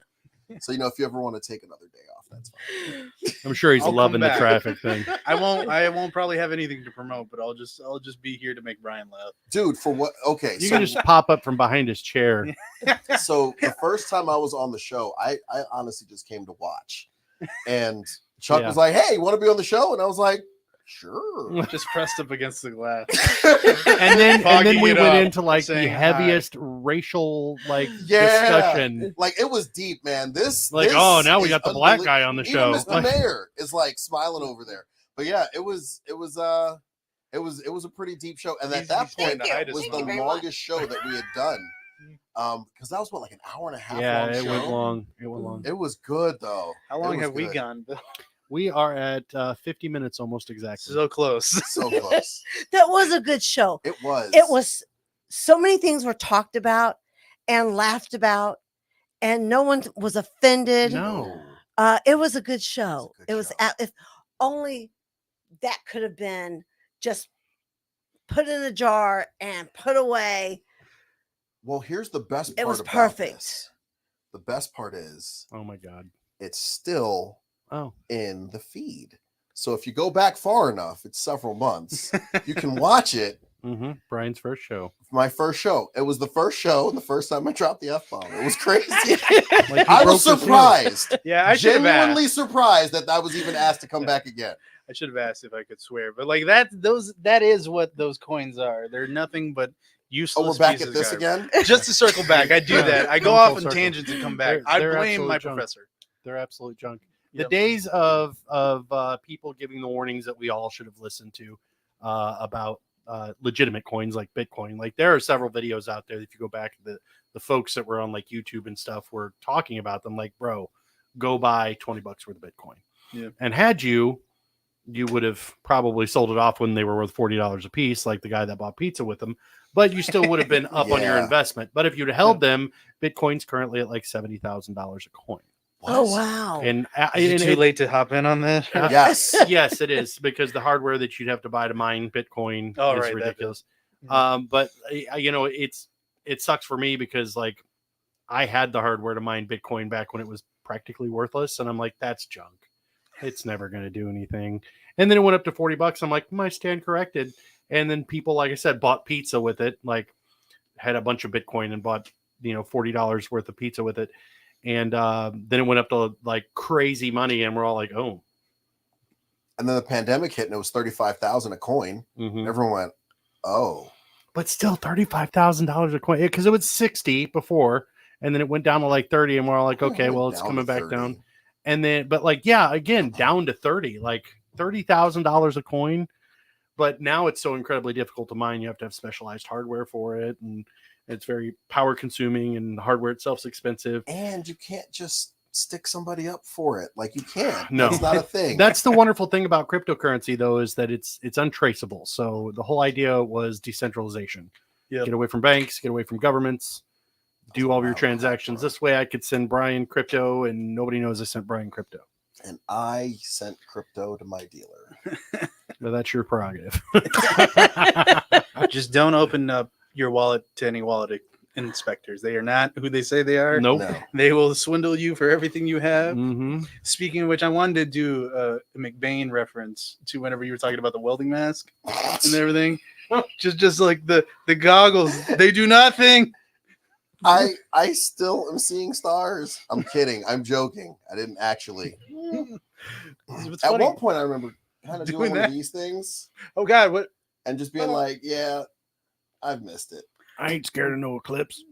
So if you ever want to take another day off, that's fine. I'm sure he's I'll loving come the back. traffic thing. I won't probably have anything to promote, but I'll just be here to make Brian laugh. Dude, for what? Okay, You so, can just pop up from behind his chair. so the first time I was on the show, I honestly just came to watch. And Chuck Yeah. was like, "Hey, you want to be on the show?" And I was like, "Sure." Just pressed up against the glass. And then Fogging we it went up, into like the saying hi. heaviest racial like Yeah. discussion. Like it was deep, man. This Like, this oh, now we is got the black unbelie- guy on the Even show. Mr. Like- Mayor is like smiling over there. But yeah, it was a pretty deep show. And at He's that point, trying to hide his was Thank you the very longest show that we had done. Because that was what, like an hour and a half Yeah, long it show. went long. It went long. It was good though. How It long was have we good. gone, Bill? We are at 50 minutes almost exactly. So close. So close. That was a good show. It was. It was. So many things were talked about and laughed about, and no one was offended. No. It was a good show. It was a good show. If only that could have been just put in a jar and put away. Well, here's the best part. It was about perfect. this. The best part is, Oh my God. it's still Oh. in the feed. So if you go back far enough, it's several months. You can watch it. Mm-hmm. Brian's first show. My first show. It was the first show and the first time I dropped the F-bomb. It was crazy. Like, I you was broke the seal. surprised. Yeah, I should have Genuinely asked. surprised that I was even asked to come back again. I should have asked if I could swear, but like that is what those coins are. They're nothing but useless. Oh, we're back pieces at of this garbage. again? Just to circle back, I do Yeah. that. I go Full off on circle. tangents and come back. They're I blame absolute my junk. professor. They're absolute junk. The Yep. days of people giving the warnings that we all should have listened to about legitimate coins like Bitcoin. Like there are several videos out there. If you go back, the folks that were on like YouTube and stuff were talking about them. Like, bro, go buy $20 worth of Bitcoin. Yeah. And had you would have probably sold it off when they were worth $40 a piece, like the guy that bought pizza with them. But you still would have been up on your Yeah. investment. But if you'd held them, Bitcoin's currently at like $70,000 a coin. Oh wow! And, Is it too late to hop in on that? Yes. yes, it is, because the hardware that you'd have to buy to mine Bitcoin Oh, is right, that ridiculous. Yeah. But it sucks for me because like I had the hardware to mine Bitcoin back when it was practically worthless, and I'm like, that's junk. It's never going to do anything. And then it went up to $40. I'm like, I stand corrected. And then people, like I said, bought pizza with it. Like had a bunch of Bitcoin and bought $40 worth of pizza with it. And then it went up to like crazy money, and we're all like, oh. And then the pandemic hit, and it was 35,000 a coin. Mhm. Everyone went, oh. But still $35,000 a coin, because it was 60 before, and then it went down to like 30, and we're all like, okay, well, it's Down coming to back 30. down. And then, but like, yeah, again, down to 30, like $30,000 a coin. But now it's so incredibly difficult to mine. You have to have specialized hardware for it, and it's very power consuming, and the hardware itself's expensive. And you can't just stick somebody up for it. Like you can't. No. That's not a thing. That's the wonderful thing about cryptocurrency, though, is that it's untraceable. So the whole idea was decentralization. Yep. Get away from banks, get away from governments, do all of your transactions. This way I could send Brian crypto and nobody knows I sent Brian crypto. And I sent crypto to my dealer. But that's your prerogative. Just don't open up your wallet to any wallet inspectors. They are not who they say they are. Nope. No. They will swindle you for everything you have. Mm-hmm. Speaking of which, I wanted to do a McBain reference to whenever you were talking about the welding mask and everything. just like the goggles, they do nothing. I still am seeing stars. I'm kidding. I'm joking. I didn't actually. What's At funny- one point, I remember kind of doing one that. of these things Oh God, what? and just being like, yeah, I've missed it. I ain't scared of no eclipse.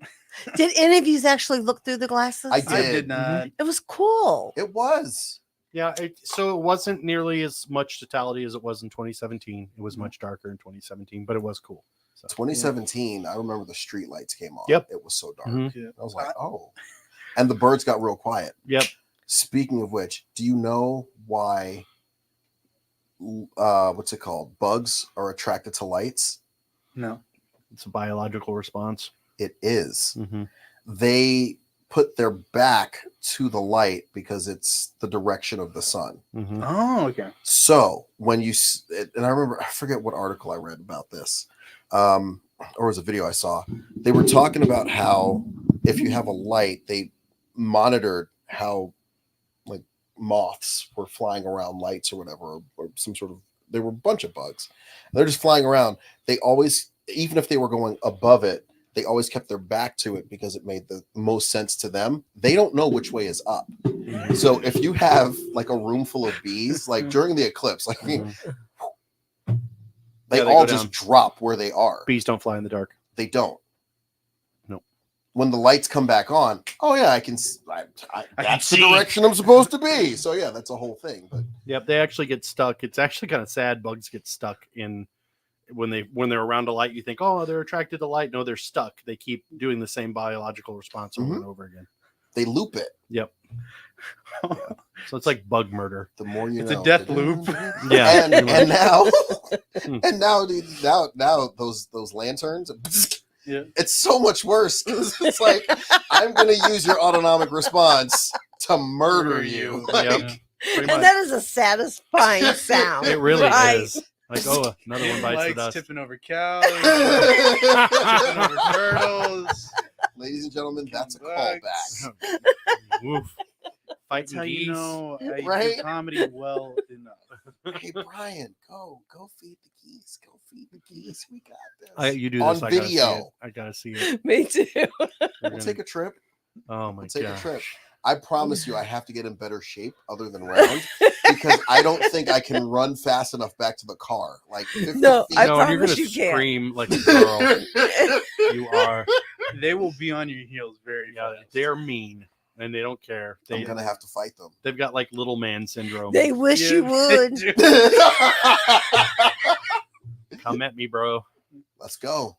Did any of you actually look through the glasses? I I did. did not. It was cool. It was. Yeah, so it wasn't nearly as much totality as it was in 2017. It was much darker in 2017, but it was cool. So, 2017, I remember the street lights came on. Yep. It was so dark. Mhm. Yeah. I was like, oh. And the birds got real quiet. Yep. Speaking of which, do you know why what's it called? Bugs are attracted to lights? No. It's a biological response. It is. Mm-hmm. They put their back to the light because it's the direction of the sun. Mm-hmm. Oh, okay. So when you and I remember, I forget what article I read about this, or it was a video I saw. They were talking about how if you have a light, they monitored how like moths were flying around lights or whatever, or some sort of. There were a bunch of bugs. They're just flying around. They always, even if they were going above it, they always kept their back to it because it made the most sense to them. They don't know which way is up. So if you have like a room full of bees, like during the eclipse, like they they all go just down. drop where they are. Bees don't fly in the dark. They don't. No. When the lights come back on, oh yeah, I can. That's the see. direction I'm supposed to be. So yeah, that's a whole thing. But Yep, they actually get stuck. It's actually kind of sad. Bugs get stuck in when they're around a light. You think, oh, they're attracted to light. No, they're stuck. They keep doing the same biological response over and over again. They loop it. Yep. So it's like bug murder. The more you It's know. a death loop. Yeah. And now, dude, now those lanterns. Yeah. It's so much worse. It's like I'm gonna use your autonomic response to murder you. Like, And that is a satisfying sound. It really right? is. Like, oh, another one bites the Mike's dust. tipping over cows, tipping over turtles. ladies and gentlemen, that's a Bugs. callback. Woof. That's Fighting how you geese. know I Right? do comedy well enough. Hey Brian, go feed the geese. Go feed the geese. We got this. You do on this. video. I gotta see it. Me too. We'll take a trip. Oh my We'll take god. a trip. I promise you, I have to get in better shape other than round because I don't think I can run fast enough back to the car. Like 50 No, feet. I No, and you're promise gonna you can't. scream like a girl. You are. They will be on your heels very Yeah, fast. they're mean and they don't care. I'm gonna have to fight them. They've got like little man syndrome. They wish you would. Come at me, bro. Let's go.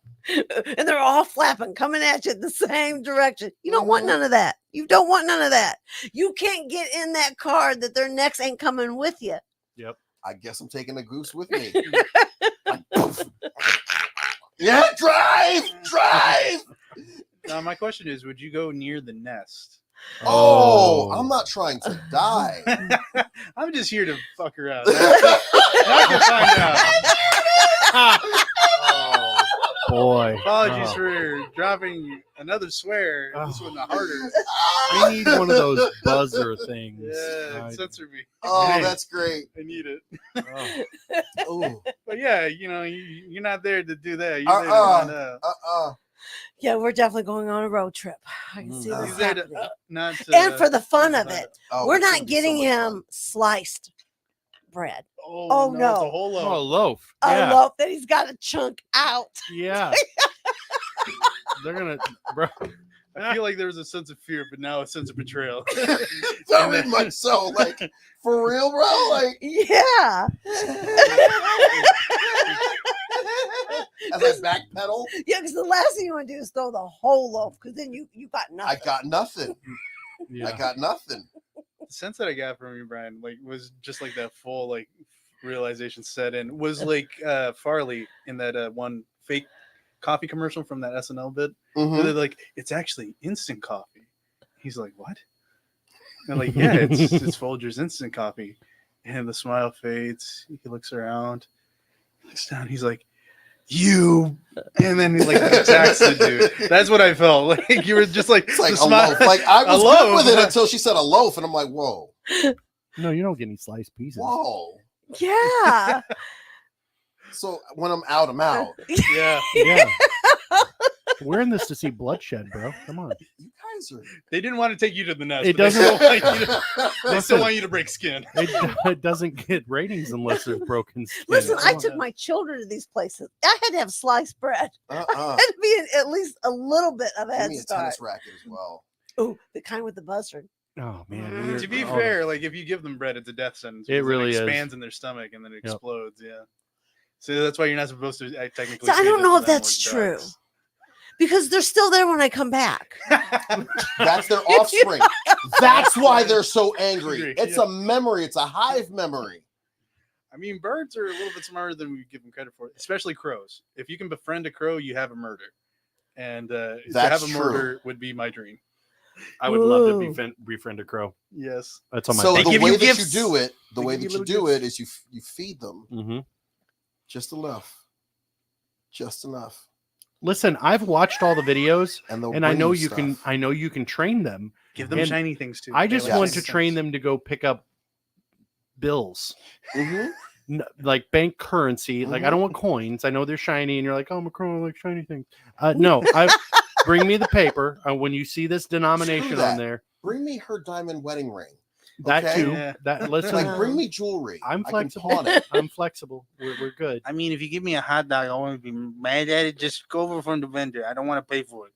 And they're all flapping, coming at you in the same direction. You don't want none of that. You don't want none of that. You can't get in that car that their necks ain't coming with you. Yep. I guess I'm taking a goose with me. Yeah, drive. Now, my question is, would you go near the nest? Oh, I'm not trying to die. I'm just here to fuck her out. I can find out. Oh boy. Apologies Oh. for dropping another swear. This one the harder. I need one of those buzzer things. Yeah, I- censor me. Oh, Hey. that's great. I need it. oh. Oh, But yeah, you're not there to do that. You're there to find out. Yeah, we're definitely going on a road trip. I can see Mm. this He's there happening. to, not to, And for the fun of it, Oh, we're it's gonna not be so getting much him fun. sliced bread. Oh, no. it's a whole loaf. Oh, a loaf. A Yeah. loaf that he's got to chunk out. Yeah. They're gonna, bro. I feel like there was a sense of fear, but now a sense of betrayal. Very much so. Like, for real, bro? Like, Yeah. as I backpedal, Yeah, because the last thing you want to do is throw the whole loaf, because then you got I nothing. got nothing. Yeah. I got nothing. The sense that I got from you, Brian, like was just like that full like realization set in. Was like Farley in that one fake coffee commercial from that SNL bit. Mhm. They're like, it's actually instant coffee. He's like, what? And like, yeah, it's Folgers instant coffee. And the smile fades. He looks around, looks down. He's like, you. And then he like attacks the dude. That's what I felt like. You were just like, It's like the a loaf. Like, I a was loaf. good with it until she said a loaf, and I'm like, whoa. No, you don't get any sliced pieces. Whoa. Yeah. So when I'm out, I'm out. Yeah, Yeah. We're in this to see bloodshed, bro. Come on. You guys are. they didn't want to take you to the nest. It but they still doesn't- want you to- they still want you to break skin. It doesn't get ratings unless there's broken skin. Listen, I Come on. took my children to these places. I had to have sliced bread. Had Uh-uh. to be at least a little bit of a Give head me a start. tennis racket as well. Oh, the kind with the buzzard. Oh man. Mm. we're- To be oh, fair, like if you give them bread, it's a death sentence. It because really is. expands in their stomach and then it Yep. explodes. Yeah. So that's why you're not supposed to technically. So I feed don't it know to if them that's or true. ducks. Because they're still there when I come back. That's their offspring. That's why they're so angry. It's a memory. It's a hive memory. I mean, birds are a little bit smarter than we give them credit for, especially crows. If you can befriend a crow, you have a murder. And to That's have a true. murder would be my dream. I would love to Ooh. befriend a crow. Yes. That's on my So They the give way you that gifts. you do it, the They way give you that you little do gifts. it is you feed them Mm-hmm. just enough, just enough, Listen, I've watched all the videos, and they'll and I bring know you you can. stuff. I know you can train them. Give them And shiny things too. I They just like want shiny to train things. them to go pick up bills, Mhm. like bank currency. Like I Mhm. don't want coins. I know they're shiny, and you're like, "Oh, Macron, I like shiny things." No, bring me the paper. When you see this denomination that. on there, Bring me her diamond wedding ring. that Okay? too. Yeah. That listen, Like, bring me jewelry. I'm I can flexible. pawn it. I'm flexible. We're good. I mean, if you give me a hot dog, I won't be mad at it. Just go over from the vendor. I don't want to pay for it.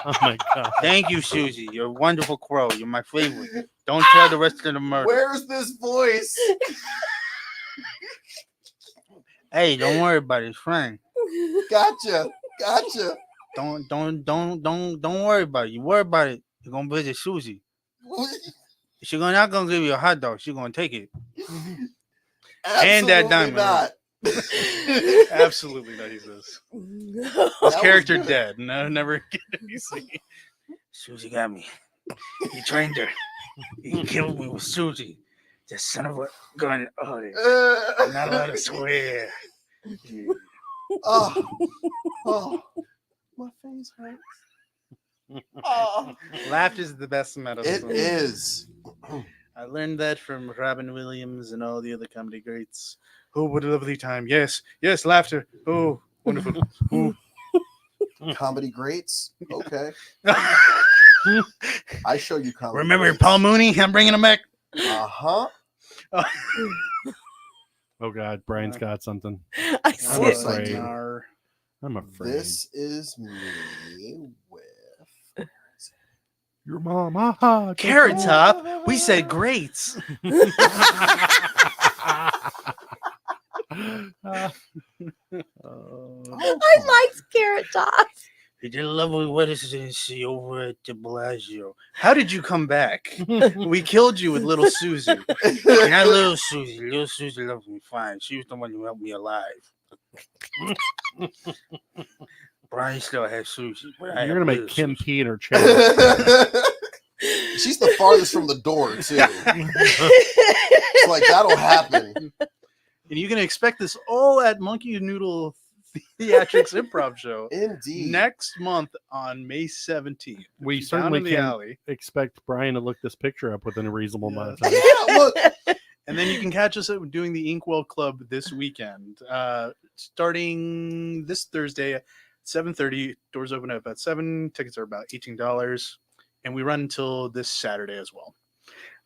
Oh my god. Thank you, Susie. You're a wonderful crow. You're my favorite. Don't tell the rest of the murder. Where's this voice? Hey, don't worry about it. It's fine. Gotcha. Don't worry about it. You worry about it, you're gonna visit Susie. She's not gonna give you a hot dog. She's gonna take it. And that diamond. Not. Absolutely not. He says his character dead. No, never get to see. Susie got me. He trained her. He killed me with Susie. The son of a gun. Oh, I'm not allowed to swear. Oh, my face hurts. Oh. Laughter is the best medicine. It is. I learned that from Robin Williams and all the other comedy greats. Oh, what a lovely time. Yes, laughter. Oh, wonderful. Oh. Comedy greats? Okay. I show you comedy Remember greats. Paul Mooney? I'm bringing him back. Uh-huh. Oh God, Brian's got something. I Of course I see. do. I'm afraid. This is me with Your mama. Carrot Top. We said greats. I liked Carrot Top. He did a lovely residency over at the Bellagio. How did you come back? We killed you with little Susie. Not little Susie. Little Susie loved me fine. She was the one who helped me alive. Brian still has Susie. But I You're have gonna make little Kim Susie. pee in her chair. She's the farthest from the door, too. It's like, that'll happen. And you can expect this all at Monkey Noodle Theatrics Improv Show Indeed. next month on May 17th. We Down certainly in the can alley. expect Brian to look this picture up within a reasonable amount of time. Yeah, look. And then you can catch us doing the Inkwell Club this weekend, starting this Thursday at 7:30. Doors open up at 7. Tickets are about $18, and we run until this Saturday as well.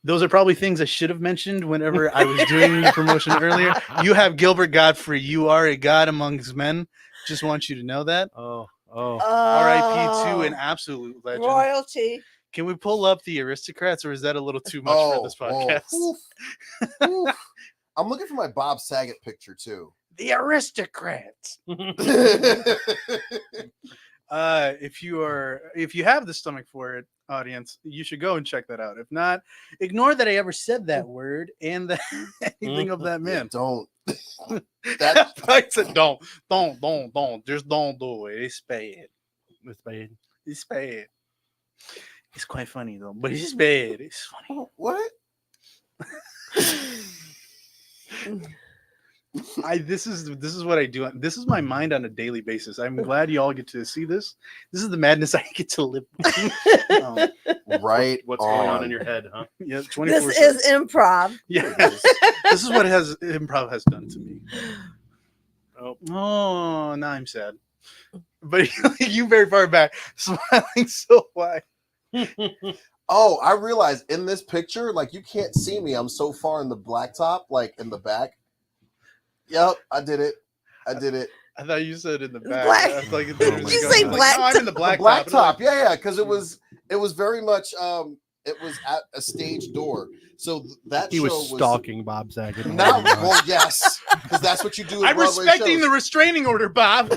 Those are probably things I should have mentioned whenever I was doing the promotion earlier. You have Gilbert Godfrey. You are a god amongst men. Just want you to know that. Oh. R.I.P. to an absolute legend. Royalty. Can we pull up the Aristocrats, or is that a little too much for this podcast? Oof. Oof. I'm looking for my Bob Saget picture, too. The Aristocrats. If you have the stomach for it, audience, you should go and check that out. If not, ignore that I ever said that word and anything of that man. Don't. I said don't. Just don't do it. It's bad. It's bad. It's bad. It's quite funny though, but it's bad. It's funny. What? This is what I do. This is my mind on a daily basis. I'm glad you all get to see this. This is the madness I get to live. Right. What's going on in your head, huh? Yeah, 24/7. This is improv. Yeah, this is what improv has done to me. Oh, now I'm sad. But you very far back, smiling so wide. Oh, I realized in this picture, like you can't see me. I'm so far in the blacktop, like in the back. Yep, I did it. I thought you said in the back. Black. I was like, Did you say black? No, I'm in the black Blacktop. Yeah, because it was very much it was at a stage door. So that He show was stalking Bob Saget. Not well, yes, because that's what you do. I'm respecting the restraining order, Bob.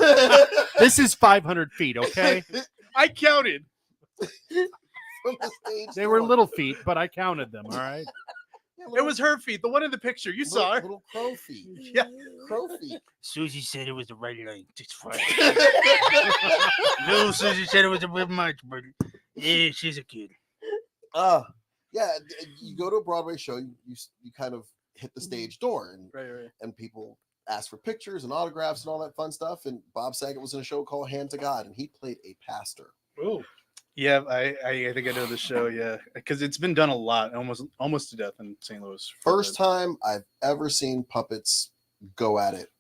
This is 500 feet, okay? I counted. From the stage They were door. little feet, but I counted them, all right? It was her feet, the one in the picture. You saw her. Little crow feet. Yeah. Crow feet. Susie said it was the right length. It's fine. Little Susie said it was a bit much, but yeah, she's a kid. Yeah, you go to a Broadway show, you kind of hit the stage door, and Right. and people ask for pictures and autographs and all that fun stuff. And Bob Saget was in a show called Hand to God, and he played a pastor. Oh. Yeah, I think I know the show. Yeah, because it's been done a lot, almost to death in St. Louis. First time I've ever seen puppets go at it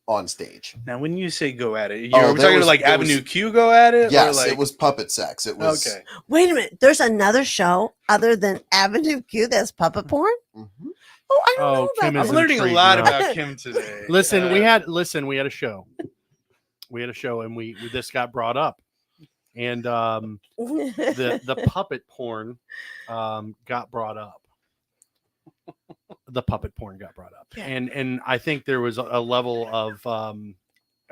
on stage. Now, when you say go at it, Oh, are we talking about like Avenue Q go at it? Yes, or like... it was puppet sex. It was okay. Wait a minute. There's another show other than Avenue Q that's puppet porn? Mhm. Oh, I don't know Kim about is I'm that. learning a intrigued lot now. about Kim today. Listen, we had a show. We had a show, and we this got brought up, and the puppet porn got brought up. The puppet porn got brought up, Yeah. and I think there was a level of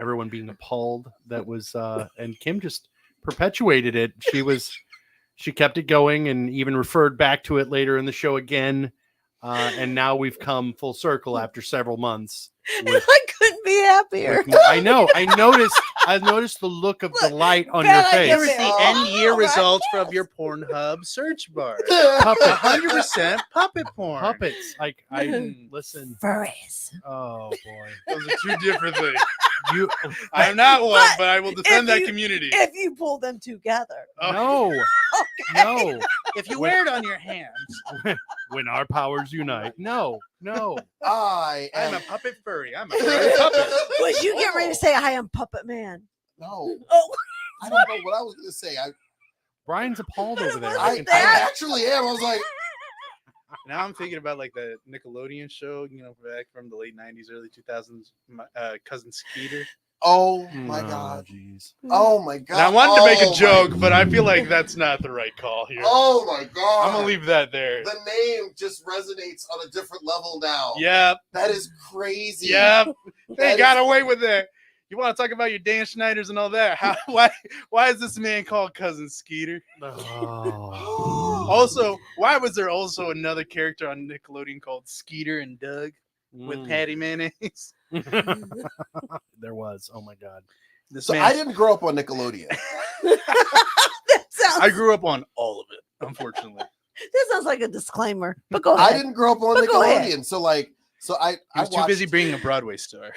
everyone being appalled. That was and Kim just perpetuated it. She kept it going and even referred back to it later in the show again. And now we've come full circle after several months. I couldn't be happier. I know. I noticed the look of delight on your face. Here is the end year results from your Pornhub search bar. Puppet, 100% puppet porn. Puppets. I listen. Furries. Oh boy, those are two different things. I'm not one, but I will defend that community. If you pull them together. No. Okay. No. If you wear it on your hands. When our powers unite. No. I'm a puppet furry. I'm a furry puppet. Was you get ready to say I am Puppet Man? No. Oh. I don't know what I was going to say. Brian's appalled over there. I actually am. I was like. Now I'm thinking about like the Nickelodeon show, back from the late 90s, early 2000s, Cousin Skeeter. Oh my God. Geez. Oh my God. And I wanted to make a joke, but I feel like that's not the right call here. Oh my God. I'm going to leave that there. The name just resonates on a different level now. Yep. That is crazy. Yep. They got away with it. You want to talk about your Dan Schneiders and all that? Why is this man called Cousin Skeeter? Oh. Also, why was there also another character on Nickelodeon called Skeeter and Doug with Patty Mayonnaise? There was. Oh my God. I didn't grow up on Nickelodeon. I grew up on all of it, unfortunately. This sounds like a disclaimer, but go ahead. I didn't grow up on Nickelodeon, so I was too busy being a Broadway star.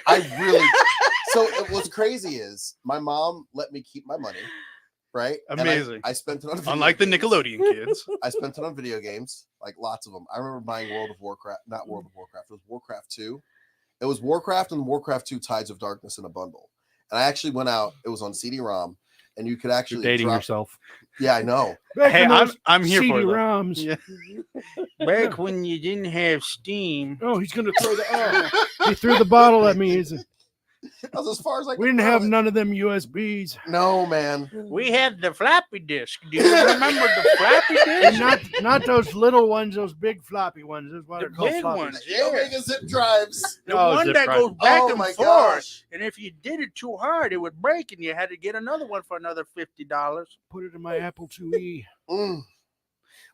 So what's crazy is my mom let me keep my money, right? Amazing. I spent it on unlike the Nickelodeon kids. I spent it on video games, like lots of them. I remember buying not World of Warcraft. It was Warcraft 2. It was Warcraft and Warcraft 2 Tides of Darkness in a bundle. And I actually went out. It was on CD-ROM, and you could actually You're dating yourself. Yeah, I know. Hey, I'm here for CD-ROMs. Yeah. Back when you didn't have Steam. Oh, he's gonna throw the. He threw the bottle at me. That was as far as I could. We didn't have none of them USBs. No, man. We had the floppy disk. Do you remember the floppy disk? And not those little ones, those big floppy ones. That's what they're called. Big floppies. ones. The Omega zip drives. The one that goes back and forth. Gosh. And if you did it too hard, it would break, and you had to get another one for another $50. Put it in my Apple IIe.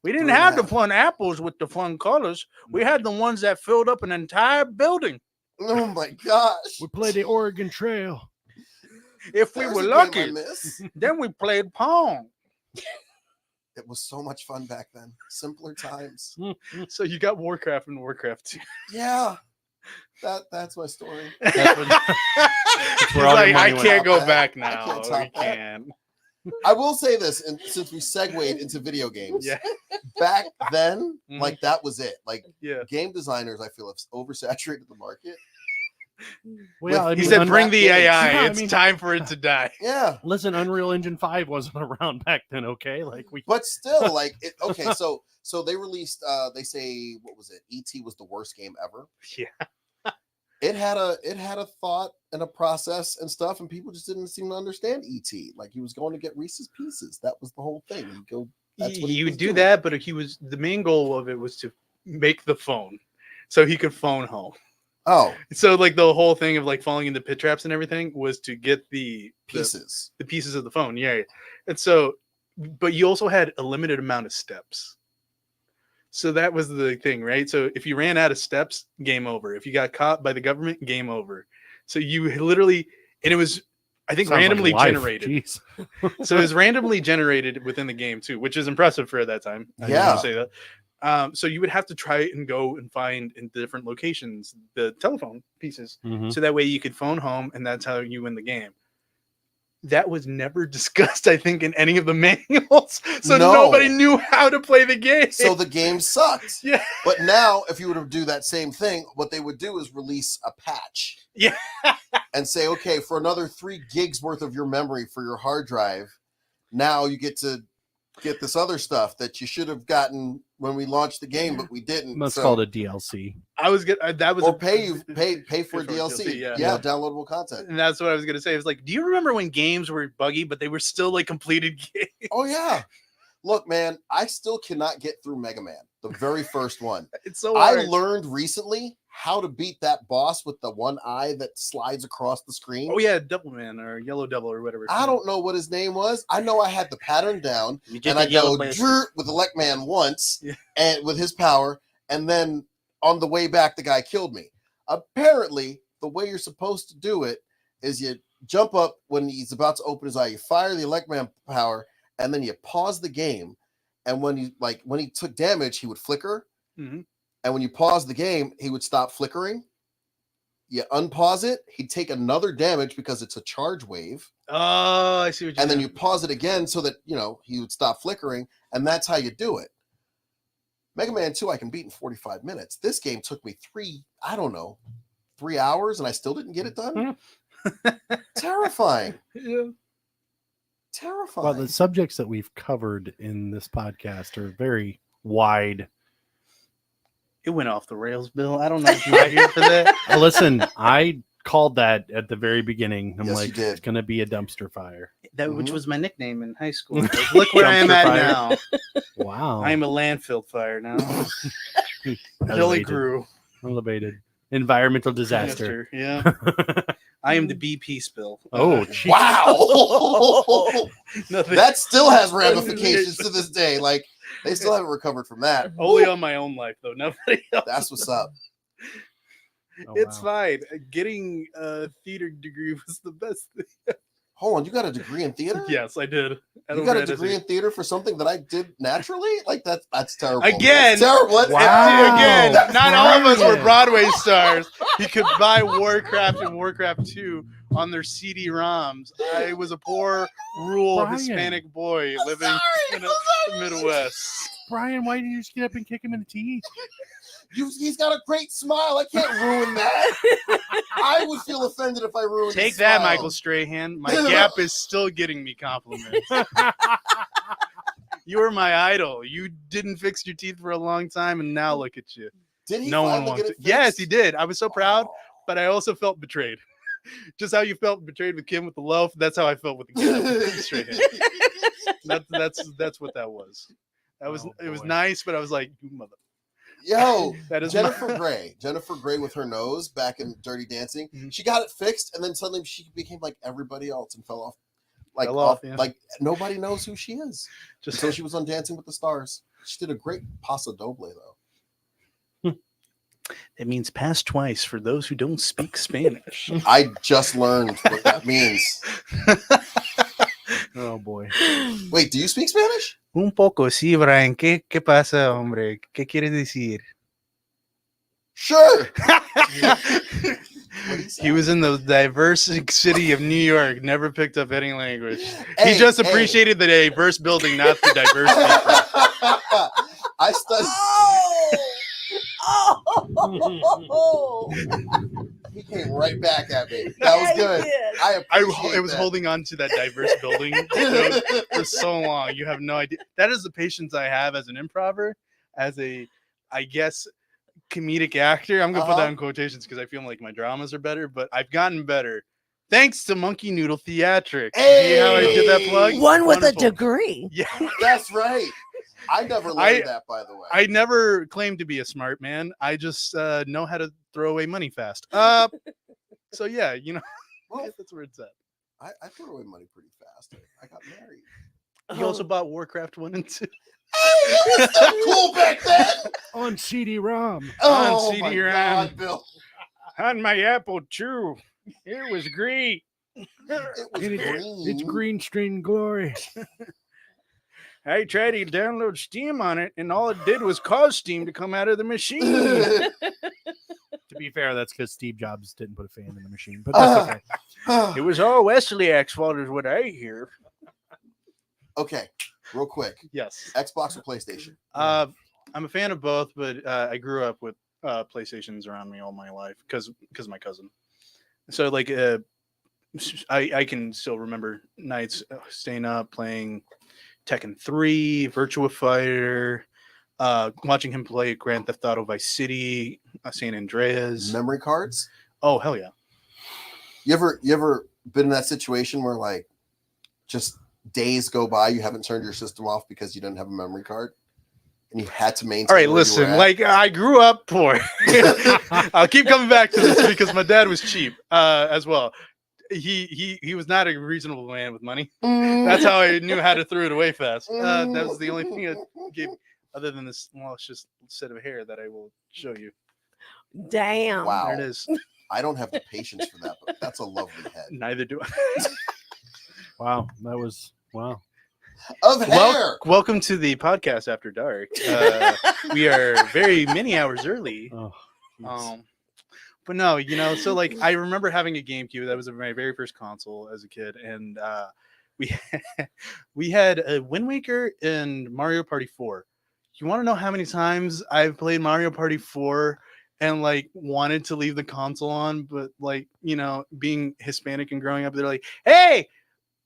We didn't have the fun apples with the fun colors. We had the ones that filled up an entire building. Oh my gosh. We played the Oregon Trail. If we were lucky, then we played Pong. It was so much fun back then. Simpler times. So you got Warcraft and Warcraft 2. Yeah. That's my story. That's where I can't go back now. We can't. I will say this, and since we segued into video games, back then, like that was it. Like game designers, I feel, have oversaturated the market. Well, he said, "Bring the AI. It's time for it to die." Yeah. Listen, Unreal Engine 5 wasn't around back then. Okay, but still, like, okay. So they released. They say, what was it? E.T. was the worst game ever. Yeah. It had a thought and a process and stuff, and people just didn't seem to understand E.T. Like he was going to get Reese's Pieces. That was the whole thing. He would do that, but the main goal of it was to make the phone, so he could phone home. Oh, so like the whole thing of like falling into pit traps and everything was to get the pieces of the phone. Yeah. And so, but you also had a limited amount of steps. So that was the thing, right? So if you ran out of steps, game over. If you got caught by the government, game over. So you literally, and it was, I think, randomly generated. So it was randomly generated within the game too, which is impressive for that time. I yeah. Say that. So you would have to try and go and find in different locations the telephone pieces, so that way you could phone home, and that's how you win the game. That was never discussed, I think, in any of the manuals. So nobody knew how to play the game. So the game sucked. Yeah. But now, if you were to do that same thing, what they would do is release a patch. Yeah. And say, okay, for another 3 gigs worth of your memory for your hard drive, now you get to get this other stuff that you should have gotten when we launched the game, but we didn't. That's called a DLC. I was gonna pay for a DLC. Yeah, downloadable content. And that's what I was gonna say. It was like, do you remember when games were buggy, but they were still like completed games? Oh yeah. Look, man, I still cannot get through Mega Man, the very first one. It's so I hard. learned recently how to beat that boss with the one eye that slides across the screen. Oh yeah, Devil Man or Yellow Devil or whatever. I don't know what his name was. I know I had the pattern down, and I go with the Elect Man once, and with his power, and then on the way back, the guy killed me. Apparently, the way you're supposed to do it is you jump up when he's about to open his eye, you fire the Elect Man power, and then you pause the game. And when he took damage, he would flicker. Mm-hmm. And when you pause the game, he would stop flickering. You unpause it, he'd take another damage because it's a charge wave. Oh, I see what you And then you pause it again so that, he would stop flickering. And that's how you do it. Mega Man 2, I can beat in 45 minutes. This game took me 3 hours, and I still didn't get it done. Terrifying. Yeah. Terrifying. Well, the subjects that we've covered in this podcast are very wide. It went off the rails, Bill. I don't know if you're here for that. Well, listen, I called that at the very beginning. I'm Yes, like, you did. it's going to be a dumpster fire. That which was my nickname in high school. Like, look where I am at now. Wow. I'm a landfill fire now. Jelly Elevated. grew. Elevated. Environmental disaster. Yeah. I am the BP spill. Oh, geez. Wow. Nothing. That still has ramifications to this day. Like, they still haven't recovered from that. Only on my own life, though. Nobody else. That's what's up. Oh, It's wow. fine. Getting a theater degree was the best thing. Hold on, you got a degree in theater? Yes, I did. You got a degree in theater for something that I did naturally? Like, that's terrible. Again, That's terrible. Wow. Again, That's not all of us were brilliant. Broadway stars. You could buy Warcraft and Warcraft 2 on their CD-ROMs. I was a poor, rural Brian. Hispanic boy living in the Midwest. Brian, why didn't you just get up and kick him in the teeth? He's got a great smile. I can't ruin that. I would feel offended if I ruined Take his that, smile. Michael Strahan. My gap is still getting me compliments. You were my idol. You didn't fix your teeth for a long time, and now look at you. Did he No one finally wants get it. it Yes, fixed? he did. I was so proud, Oh. but I also felt betrayed. Just how you felt betrayed with Kim with the loaf, that's how I felt with the Kim straight hand. That's what that was. That was Oh, it was boy. nice, but I was like, you mother. Yo, That is Jennifer Grey with her nose back in Dirty Dancing. Mhm. She got it fixed, and then suddenly she became like everybody else and fell off. Fell off, yeah. Like nobody knows who she is. Just Until she was on Dancing with the Stars. She did a great paso doble though. it means pass twice for those who don't speak Spanish. I just learned what that means. Oh, boy. Wait, do you speak Spanish? Un poco, sí, Brian. ¿Qué pasa, hombre? ¿Qué quieres decir? Sure. He was in the diverse city of New York, never picked up any language. Hey, he just hey. appreciated the diverse building, not the diverse people. I studied. Oh! He came right back at me. That was good. I appreciate I was that. holding on to that diverse building for so long. You have no idea. That is the patience I have as an improver, as a, I guess, comedic actor. I'm gonna put that in quotations because I feel like my dramas are better, but I've gotten better thanks to Monkey Noodle Theatrics. See how I did that plug? One with Wonderful. a degree. Yeah, That's right. I never learned that, by the way. I never claimed to be a smart man. I just know how to throw away money fast. So yeah, Well, that's where it's at. I threw away money pretty fast. I got married. He also bought Warcraft 1 and 2. Cool back then. On CD-ROM. Oh CD my RAM. God, Bill. On my Apple II. It was great. It was It's green. green screen glory. I tried to download Steam on it, and all it did was cause Steam to come out of the machine. To be fair, that's because Steve Jobs didn't put a fan in the machine, but that's okay. It was all Westlak's fault, is what I hear. Okay, real quick. Yes. Xbox or PlayStation? I'm a fan of both, but I grew up with PlayStations around me all my life because of my cousin. So like, I can still remember nights staying up playing Tekken 3, Virtua Fighter, watching him play Grand Theft Auto Vice City, San Andreas. Memory cards? Oh hell yeah! You ever been in that situation where like just days go by, you haven't turned your system off because you didn't have a memory card, and you had to maintain. All right, where you listen. were at? Like I grew up poor. I'll keep coming back to this because my dad was cheap as well. He was not a reasonable man with money. That's how I knew how to throw it away fast. That was the only thing I gave, other than this just set of hair that I will show you. Damn. Wow. There it is. I don't have the patience for that, but that's a lovely head. Neither do I. Wow, that was wow. Of hair. Welcome to the podcast after dark. We are very many hours early. Oh, But no, so like I remember having a GameCube. That was my very first console as a kid, and we had a Wind Waker and Mario Party 4. You want to know how many times I've played Mario Party 4 and like wanted to leave the console on, but like being Hispanic and growing up, they're like, "Hey,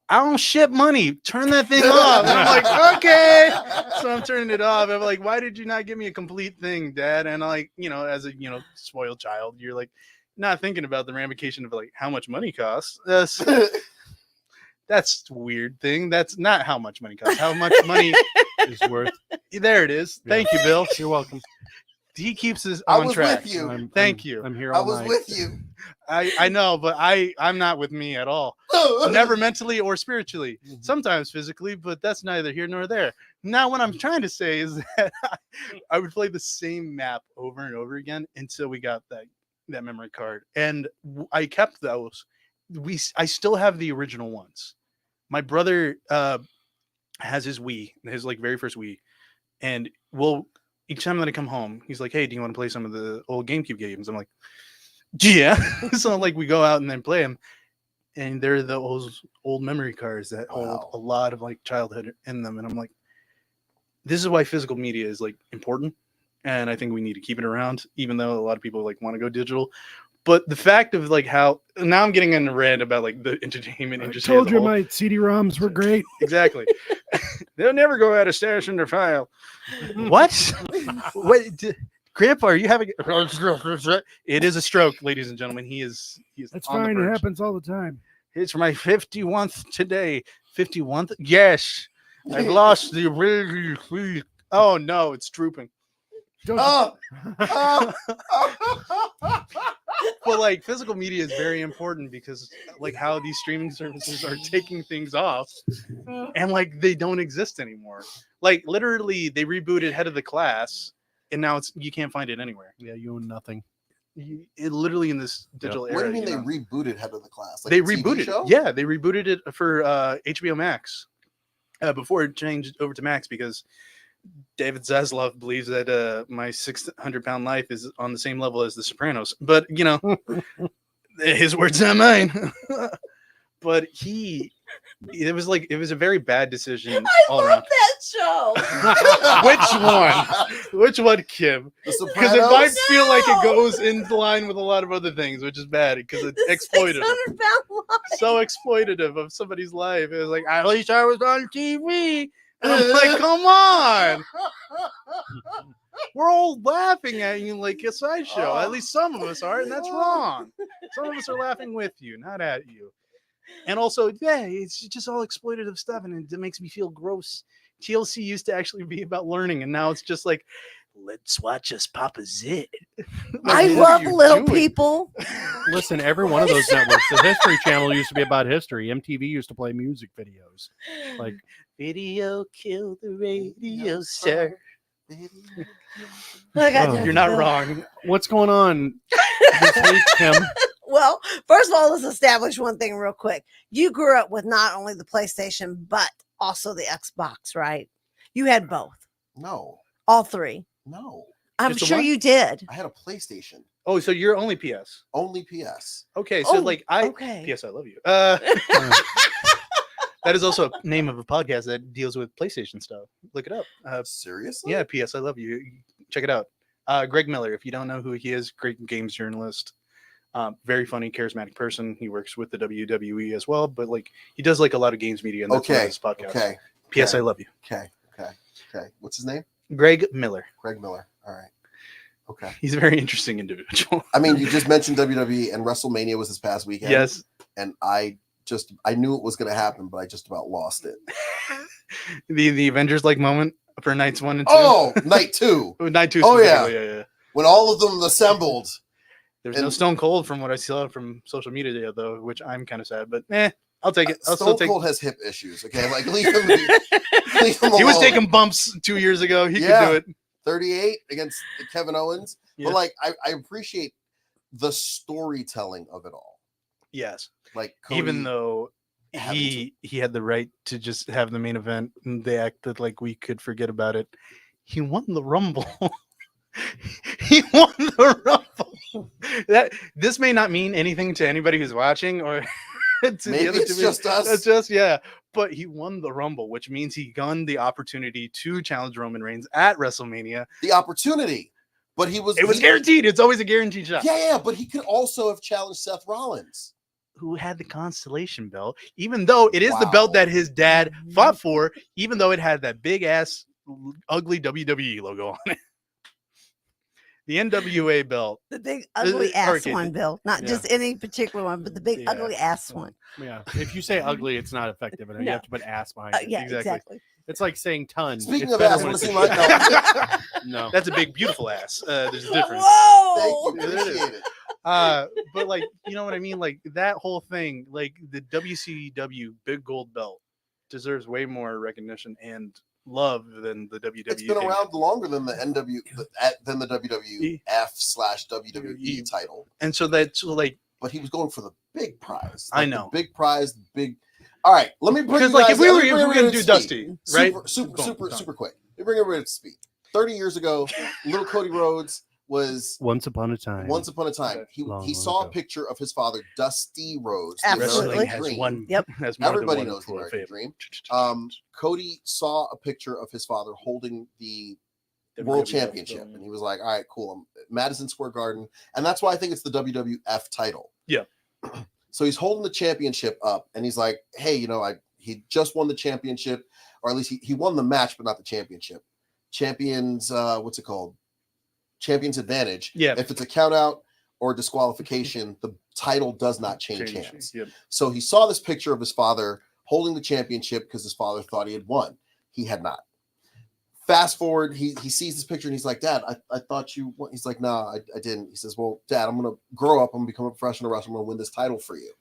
I don't ship money. Turn that thing off." And I'm like, "Okay." So I'm turning it off. I'm like, "Why did you not give me a complete thing, Dad?" And like, as a spoiled child, you're like not thinking about the ramification of like how much money costs. That's a weird thing. That's not how much money costs. How much money is worth. There it is. Thank you, Bill. You're welcome. He keeps us on track. With you. Thank you. I'm here I all was night. with you. I know, but I'm not with me at all. Never mentally or spiritually. Sometimes physically, but that's neither here nor there. Now, what I'm trying to say is that I would play the same map over and over again until we got that memory card, and I kept those. I still have the original ones. My brother has his Wii, his like very first Wii, and each time that I come home, he's like, "Hey, do you want to play some of the old GameCube games?" I'm like, "Yeah." So like we go out and then play them, and they're those old memory cards that hold a lot of like childhood in them. And I'm like, this is why physical media is like important, and I think we need to keep it around, even though a lot of people like want to go digital. But the fact of like how now I'm getting in a rant about like the entertainment industry. I told you my CD-ROMs were great. Exactly. They'll never go out of stash in their file. What? Grandpa, are you having? It is a stroke, ladies and gentlemen. He is. That's on the fine. It verge. happens all the time. It's my 51st today. 51th? Yes. I've lost the. Oh no, it's drooping. Oh. But like physical media is very important because like how these streaming services are taking things off and like they don't exist anymore. Like literally they rebooted Head of the Class and now you can't find it anywhere. Yeah, you own nothing. It literally in this digital era. What do you mean they rebooted Head of the Class? Like they a TV rebooted show? Yeah, they rebooted it for HBO Max before it changed over to Max because David Zaslav believes that my 600-pound life is on the same level as The Sopranos, but his words, not mine. But it was a very bad decision all I around. love that show. Which one, Kim? The Because it might Sopranos? feel like it goes in line with a lot of other things, which is bad because it's exploitative. 600-pound life. So exploitative of somebody's life. It was like, at least I was on TV. And I'm like, come on. We're all laughing at you like a sideshow. At least some of us are, and that's wrong. Some of us are laughing with you, not at you. And also, yeah, it's just all exploitative stuff, and it makes me feel gross. TLC used to actually be about learning, and now it's just like, let's watch us pop a zit. I love little people. Listen, every one of those networks, the History Channel used to be about history. MTV used to play music videos. Like, video kill the radio star. You're not wrong. What's going on this week, Kim? Well, first of all, let's establish one thing real quick. You grew up with not only the PlayStation, but also the Xbox, right? You had both. No. All three. No. I'm Just the sure one? you did. I had a PlayStation. Oh, so you're only PS. Only PS. Okay, so okay. PS, I love you. That is also a name of a podcast that deals with PlayStation stuff. Look it up. Seriously? Yeah, PS, I love you. Check it out. Greg Miller, if you don't know who he is, great games journalist. Very funny, charismatic person. He works with the WWE as well, but like he does like a lot of games media. And that's why this podcast. Okay. PS, okay. I love you. Okay. What's his name? Greg Miller. Greg Miller. All right. Okay. He's a very interesting individual. I mean, you just mentioned WWE and WrestleMania was this past weekend. Yes. And I I knew it was going to happen, but I just about lost it. The Avengers like moment for nights 1 and 2. Oh, night 2. Night 2. Oh yeah. Yeah. When all of them assembled. There's no Stone Cold from what I saw from social media though, which I'm kind of sad, but I'll take it. Stone Cold has hip issues. Okay, like leave him alone. He was taking bumps 2 years ago. He could do it. 38 against Kevin Owens. Yeah. But like I appreciate the storytelling of it all. Yes. Like Cody, even though he had the right to just have the main event and they acted like we could forget about it. He won the Rumble. He won the Rumble. This may not mean anything to anybody who's watching or to maybe the other it's just us. It's just but he won the Rumble, which means he won the opportunity to challenge Roman Reigns at WrestleMania. The opportunity, but it was guaranteed. It's always a guaranteed shot. Yeah, but he could also have challenged Seth Rollins, who had the Constellation belt, even though it is the belt that his dad fought for, even though it had that big ass ugly WWE logo on it. The NWA belt. The big ugly ass one, Bill. Not Yeah. just any particular one, but the big ugly ass one. Yeah. If you say ugly, it's not effective. And you have to put ass behind it. Yeah, exactly. It's like saying ton. Speaking It's of better ass, when want to it's see my no. That's a big, beautiful ass. There's a difference. Whoa! Thank you, appreciate it. But like, you know what I mean? Like that whole thing, like the WCW big gold belt deserves way more recognition and love than the WWE. It's been around longer than the WWF/WWE title, and so that's like. But he was going for the big prize. I know, the big prize, big. All right, let me bring you like guys, if we were going to do Dusty, right? Super quick. Let me bring everybody up to speed. 30 years ago, little Cody Rhodes was Once upon a time. He saw a picture of his father, Dusty Rhodes. Absolutely. Everybody knows the American Dream. Cody saw a picture of his father holding the World Championship, and he was like, "All right, cool. I'm at Madison Square Garden," and that's why I think it's the WWF title. Yeah. So he's holding the championship up, and he's like, "Hey, he just won the championship, or at least he won the match, but not the championship. Champions, what's it called? Champion's advantage. Yeah. If it's a count out or disqualification, the title does not change hands. Yep. So he saw this picture of his father holding the championship because his father thought he had won. He had not. Fast forward, he sees this picture and he's like, "Dad, I thought you won." He's like, "Nah, I didn't." He says, "Well, Dad, I'm going to grow up. I'm going to become a professional wrestler. I'm going to win this title for you."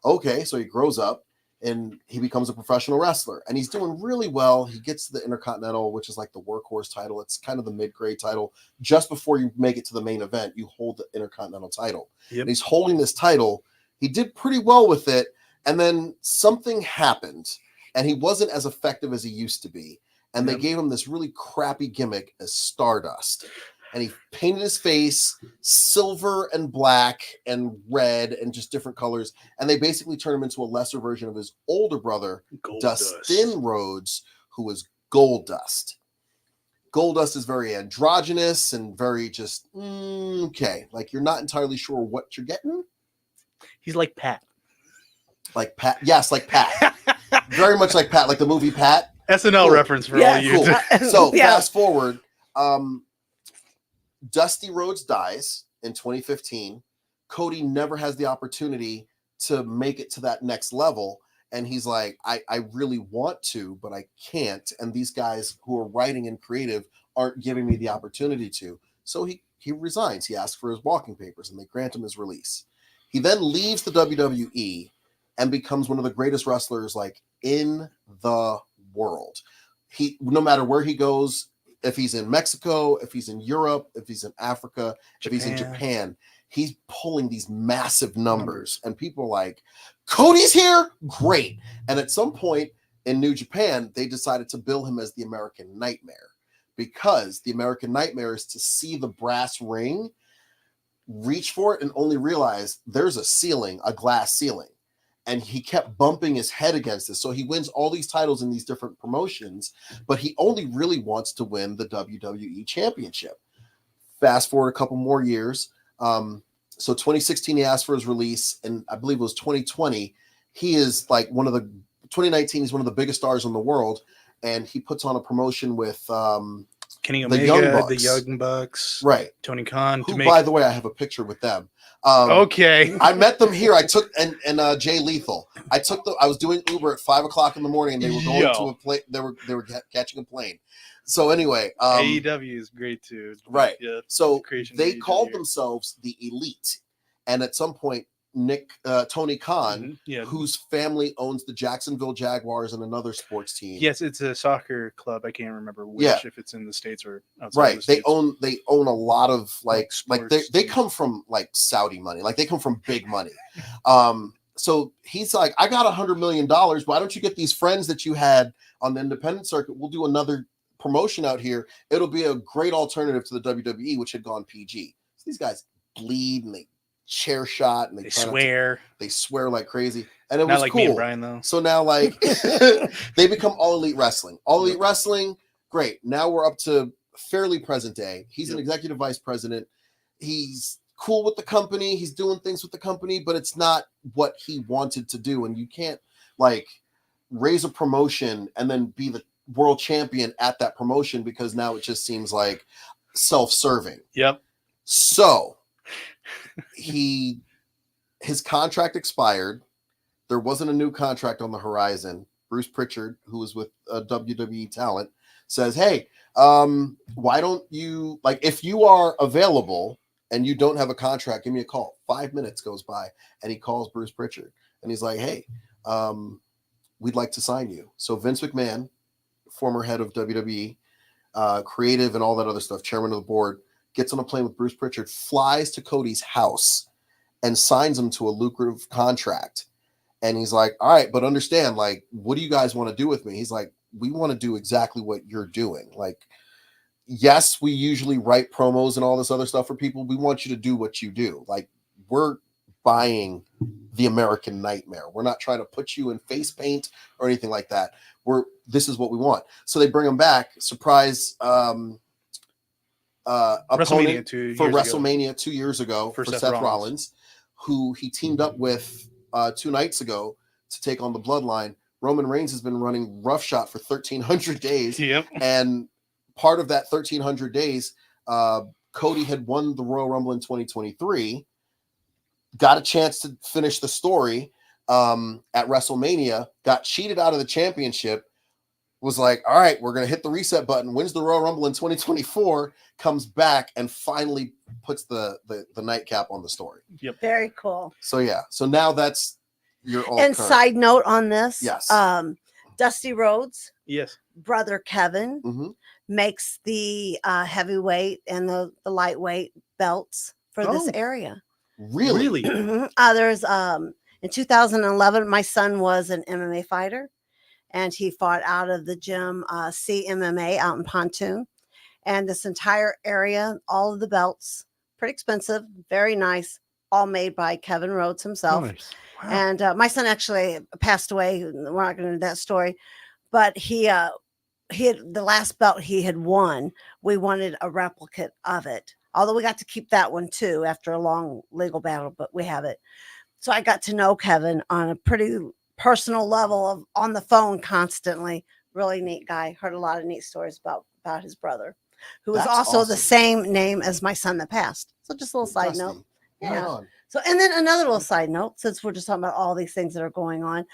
Okay, so he grows up and he becomes a professional wrestler and he's doing really well. He gets the Intercontinental, which is like the workhorse title. It's kind of the mid-grade title. Just before you make it to the main event, you hold the Intercontinental title. Yep. And he's holding this title. He did pretty well with it. And then something happened and he wasn't as effective as he used to be. And they gave him this really crappy gimmick as Stardust. And he painted his face silver and black and red and just different colors. And they basically turned him into a lesser version of his older brother, Dustin Rhodes, who was Goldust. Goldust is very androgynous and very just, okay. Like you're not entirely sure what you're getting. He's like Pat. Like Pat. Yes, like Pat. Very much like Pat, like the movie Pat. SNL reference for all you. Cool. So fast forward. Dusty Rhodes dies in 2015. Cody never has the opportunity to make it to that next level. And he's like, I really want to, but I can't. And these guys who are writing and creative aren't giving me the opportunity to. So he resigns. He asks for his walking papers and they grant him his release. He then leaves the WWE and becomes one of the greatest wrestlers like in the world. No matter where he goes, if he's in Mexico, if he's in Europe, if he's in Africa, if he's in Japan, he's pulling these massive numbers. And people are like, Cody's here? Great. And at some point in New Japan, they decided to bill him as the American Nightmare because the American Nightmare is to see the brass ring, reach for it, and only realize there's a ceiling, a glass ceiling. And he kept bumping his head against it. So he wins all these titles in these different promotions, but he only really wants to win the WWE Championship. Fast forward a couple more years. So 2016, he asked for his release, and I believe it was 2020. He is like 2019, he's one of the biggest stars in the world, and he puts on a promotion with, Kenny the Young Omega, the Bucks. Young Bucks, Right. Tony Khan. Who, by the way, I have a picture with them. Okay. I met them here. I took and Jay Lethal. I was doing Uber at 5:00 in the morning, and they were going to a plane. They were catching a plane. So anyway, AEW is great too. Right. Yeah. So Creation they of called AEW. themselves the Elite, and at some point, Tony Khan, whose family owns the Jacksonville Jaguars and another sports team. Yes, it's a soccer club. I can't remember which, if it's in the States or outside. Right. Of the States. They own a lot of like sports they come from like Saudi money. Like they come from big money. So he's like, I got $100 million. Why don't you get these friends that you had on the independent circuit? We'll do another promotion out here. It'll be a great alternative to the WWE, which had gone PG. So these guys bleed and they chair shot and they swear. They swear like crazy. And it Not was like cool. me and Brian though. So now like they become All Elite Wrestling. All Elite Wrestling, great. Now we're up to fairly present day. He's an executive vice president. He's cool with the company. He's doing things with the company, but it's not what he wanted to do. And you can't like raise a promotion and then be the world champion at that promotion, because now it just seems like self-serving. Yep. So his contract expired. There wasn't a new contract on the horizon. Bruce Pritchard, who was with WWE Talent, says, hey, why don't you, like, if you are available and you don't have a contract, give me a call. 5 minutes goes by and he calls Bruce Pritchard and he's like, hey, we'd like to sign you. So Vince McMahon, former head of WWE, creative and all that other stuff, chairman of the board, gets on a plane with Bruce Pritchard, flies to Cody's house and signs him to a lucrative contract. And he's like, all right, but understand, like, what do you guys want to do with me? He's like, we want to do exactly what you're doing. Like, yes, we usually write promos and all this other stuff for people. We want you to do what you do. Like, we're buying the American nightmare. We're not trying to put you in face paint or anything like that. This is what we want. So they bring him back, surprise opponent for WrestleMania 2 years ago for Seth Rollins, who he teamed up with 2 nights ago to take on the Bloodline. Roman Reigns has been running roughshod for 1,300 days. Yep. And part of that 1,300 days, Cody had won the Royal Rumble in 2023, got a chance to finish the story at WrestleMania, got cheated out of the championship, was like, all right, we're going to hit the reset button, wins the Royal Rumble in 2024, comes back and finally puts the nightcap on the story. Yep. Very cool. So yeah. So now that's your all And current. side note on this. Yes. Dusty Rhodes. Yes. Brother Kevin makes the heavyweight and the lightweight belts for this area. Really? There's in 2011, my son was an MMA fighter. And he fought out of the gym, CMMA out in Pontoon. And this entire area, all of the belts, pretty expensive, very nice, all made by Kevin Rhodes himself. Nice. Wow. And my son actually passed away. We're not going to do that story. But he had the last belt he had won. We wanted a replicate of it. Although we got to keep that one too after a long legal battle, but we have it. So I got to know Kevin on a pretty personal level of on the phone constantly. Really neat guy. Heard a lot of neat stories about his brother, who was also the same name as my son that passed. So just a little side note. Yeah. So, and then another little side note, since we're just talking about all these things that are going on.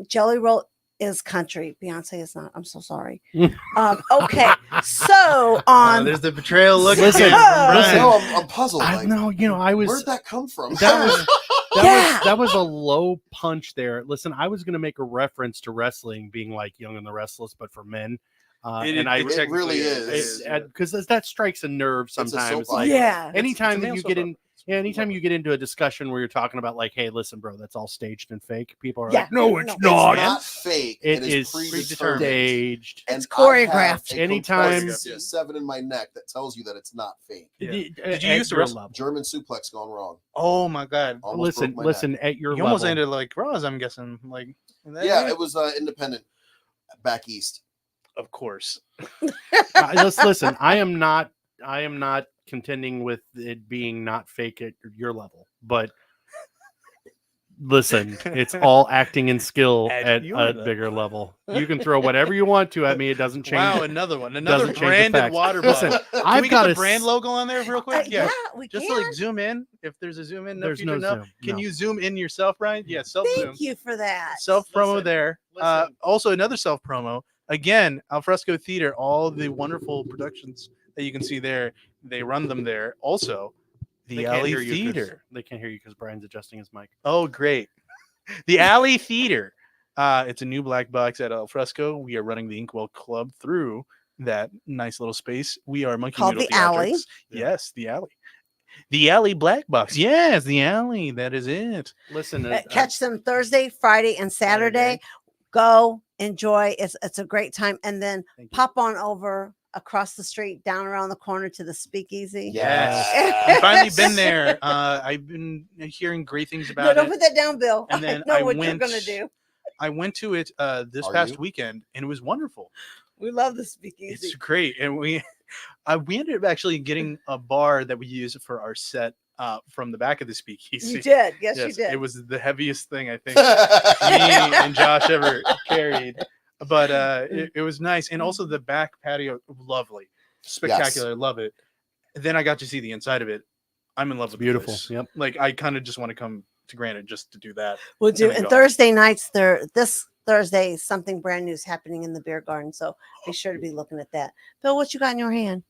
Jelly Roll is country. Beyonce is not. I'm so sorry. Okay. So on there's the betrayal look. Listen, I'm puzzled. I know, where'd that come from? That was a low punch there. Listen, I was going to make a reference to wrestling being like Young and the Restless, but for men. It really is. Because that strikes a nerve sometimes. Like, anytime that you get in. Yeah, anytime you get into a discussion where you're talking about like, hey, listen, bro, that's all staged and fake. People are like, no, it's not. It's not fake. It is staged. It's choreographed. Anytime 7 in my neck that tells you that it's not fake. Yeah. Did you used to wrestle? German suplex gone wrong. Oh my god! Almost listen. At your you almost ended like Raws, I'm guessing. Like, it was independent back east. Of course. Listen, I am not contending with it being not fake at your level, but Listen, it's all acting and skill at You are a the- bigger level. You can throw whatever you want to at me. It doesn't change. Wow, another one. Another doesn't change the branded facts. water Listen, bottle. Can I've we got get the a brand logo on there real quick? Yeah, we Just can. to like zoom in. If there's a zoom in, no There's feature, no no. zoom, Can no. you zoom in yourself, Brian? Yeah, self zoom. Thank you for that. Self promo Listen, there. listen. Also, another self promo. Again, Alfresco Theater. All the wonderful productions that you can see there. They run them there. Also, the They can't Alley hear you 'cause- Theater. They can't hear you because Brian's adjusting his mic. Oh, great. The Alley Theater. It's a new black box at Alfresco. We are running the Inkwell Club through that nice little space. We are Monkey Called Noodle the Alley. Theatrics. Yes, the Alley. The Alley Black Box. Yes, the Alley. That is it. Listen, Catch them Thursday, Friday, and Saturday. Go enjoy. It's a great time, and then Thank you. pop on over across the street, down around the corner to the Speakeasy. Yes. I've finally been there. I've been hearing great things No, about don't it. put that down, Bill. And then I know I what you're went- gonna do. I went to it this Are past you? weekend, and it was wonderful. We love the Speakeasy. It's great, and we ended up actually getting a bar that we use for our set from the back of the Speakeasy. You did. Yes, you did. It was the heaviest thing I think me and Josh ever carried, but it was nice, and also the back patio, lovely, spectacular, love it. Then I got to see the inside of it. I'm in love with the beautiful. place. Yep. Like I kind of just want to come to Granite just to do that. We'll do. then And go. Thursday nights, this Thursday, something brand new is happening in the beer garden. So be sure to be looking at that. Bill, what you got in your hand?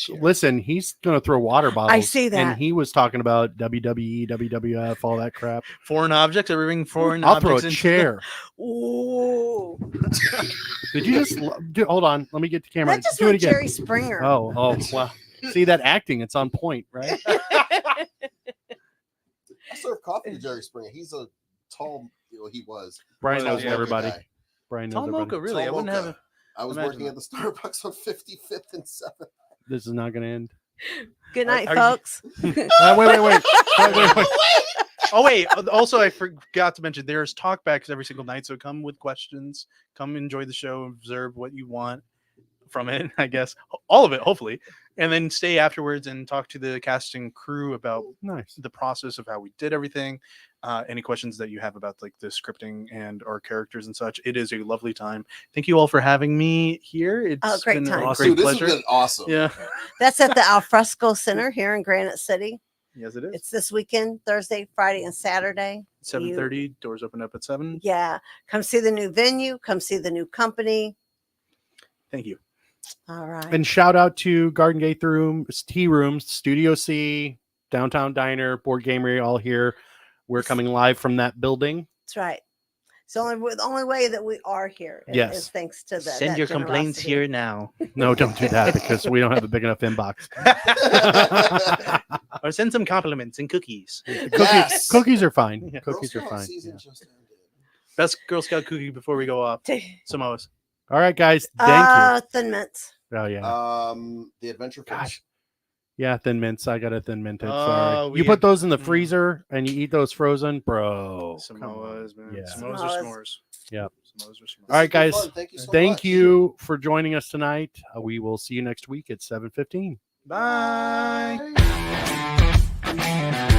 Listen, he's going to throw water bottles. see that. And he was talking about WWE, WWF, all that crap. Foreign objects. Are we bringing foreign I'll objects throw a into chair. Ooh, Did you just hold on? Let me get the camera. that's just Do it like again. Jerry Springer. Oh, wow. See that acting? It's on point, right? I served coffee to Jerry Springer. He's a tall, he was. Brian Tall knows mocha everybody. guy. Brian knows Tall everybody. mocha, really? I Tall wouldn't mocha. have. I was imagine working at the Starbucks on 55th and 7th. This is not going to end. Good night, Are you- folks. Wait. Oh wait! Also, I forgot to mention there's talkbacks every single night. So come with questions. Come enjoy the show. Observe what you want from it. I guess all of it, hopefully, and then stay afterwards and talk to the casting crew about Nice. the process of how we did everything. Any questions that you have about like the scripting and our characters and such. It is a lovely time. Thank you all for having me here. It's great been time. a Dude, great this pleasure. has been awesome. Yeah. That's at the Alfresco Center here in Granite City. Yes, it is. It's this weekend, Thursday, Friday, and Saturday. 7:30. Doors open up at 7. Yeah. Come see the new venue. Come see the new company. Thank you. All right. And shout out to Garden Gate Tea Rooms, Studio C, Downtown Diner, Board Game Area, all here. We're coming live from that building. That's right. It's the only way that we are here. Yes. Is thanks to that. Send that your complaints generosity. here now. No, don't do that because we don't have a big enough inbox. Or send some compliments and cookies. Yes. Cookies are fine. Yeah. Cookies Girl are Scout fine. season Yeah. just ended. Best Girl Scout cookie before we go off. Samoas. All right, guys. Thank Thin Mints. you. Oh, yeah. The Adventure Gosh. Fish. Yeah, Thin Mints. I got a Thin Mint. Oh, Sorry. we You put had- those in the freezer and you eat those frozen, bro. come on. Samoas, man. Yeah. Samoas Samoas. are s'mores. Yep. Samoas are s'mores. All right, This has been guys. fun. Thank you so Thank much. you for joining us tonight. We will see you next week at 7:15. Bye. Bye.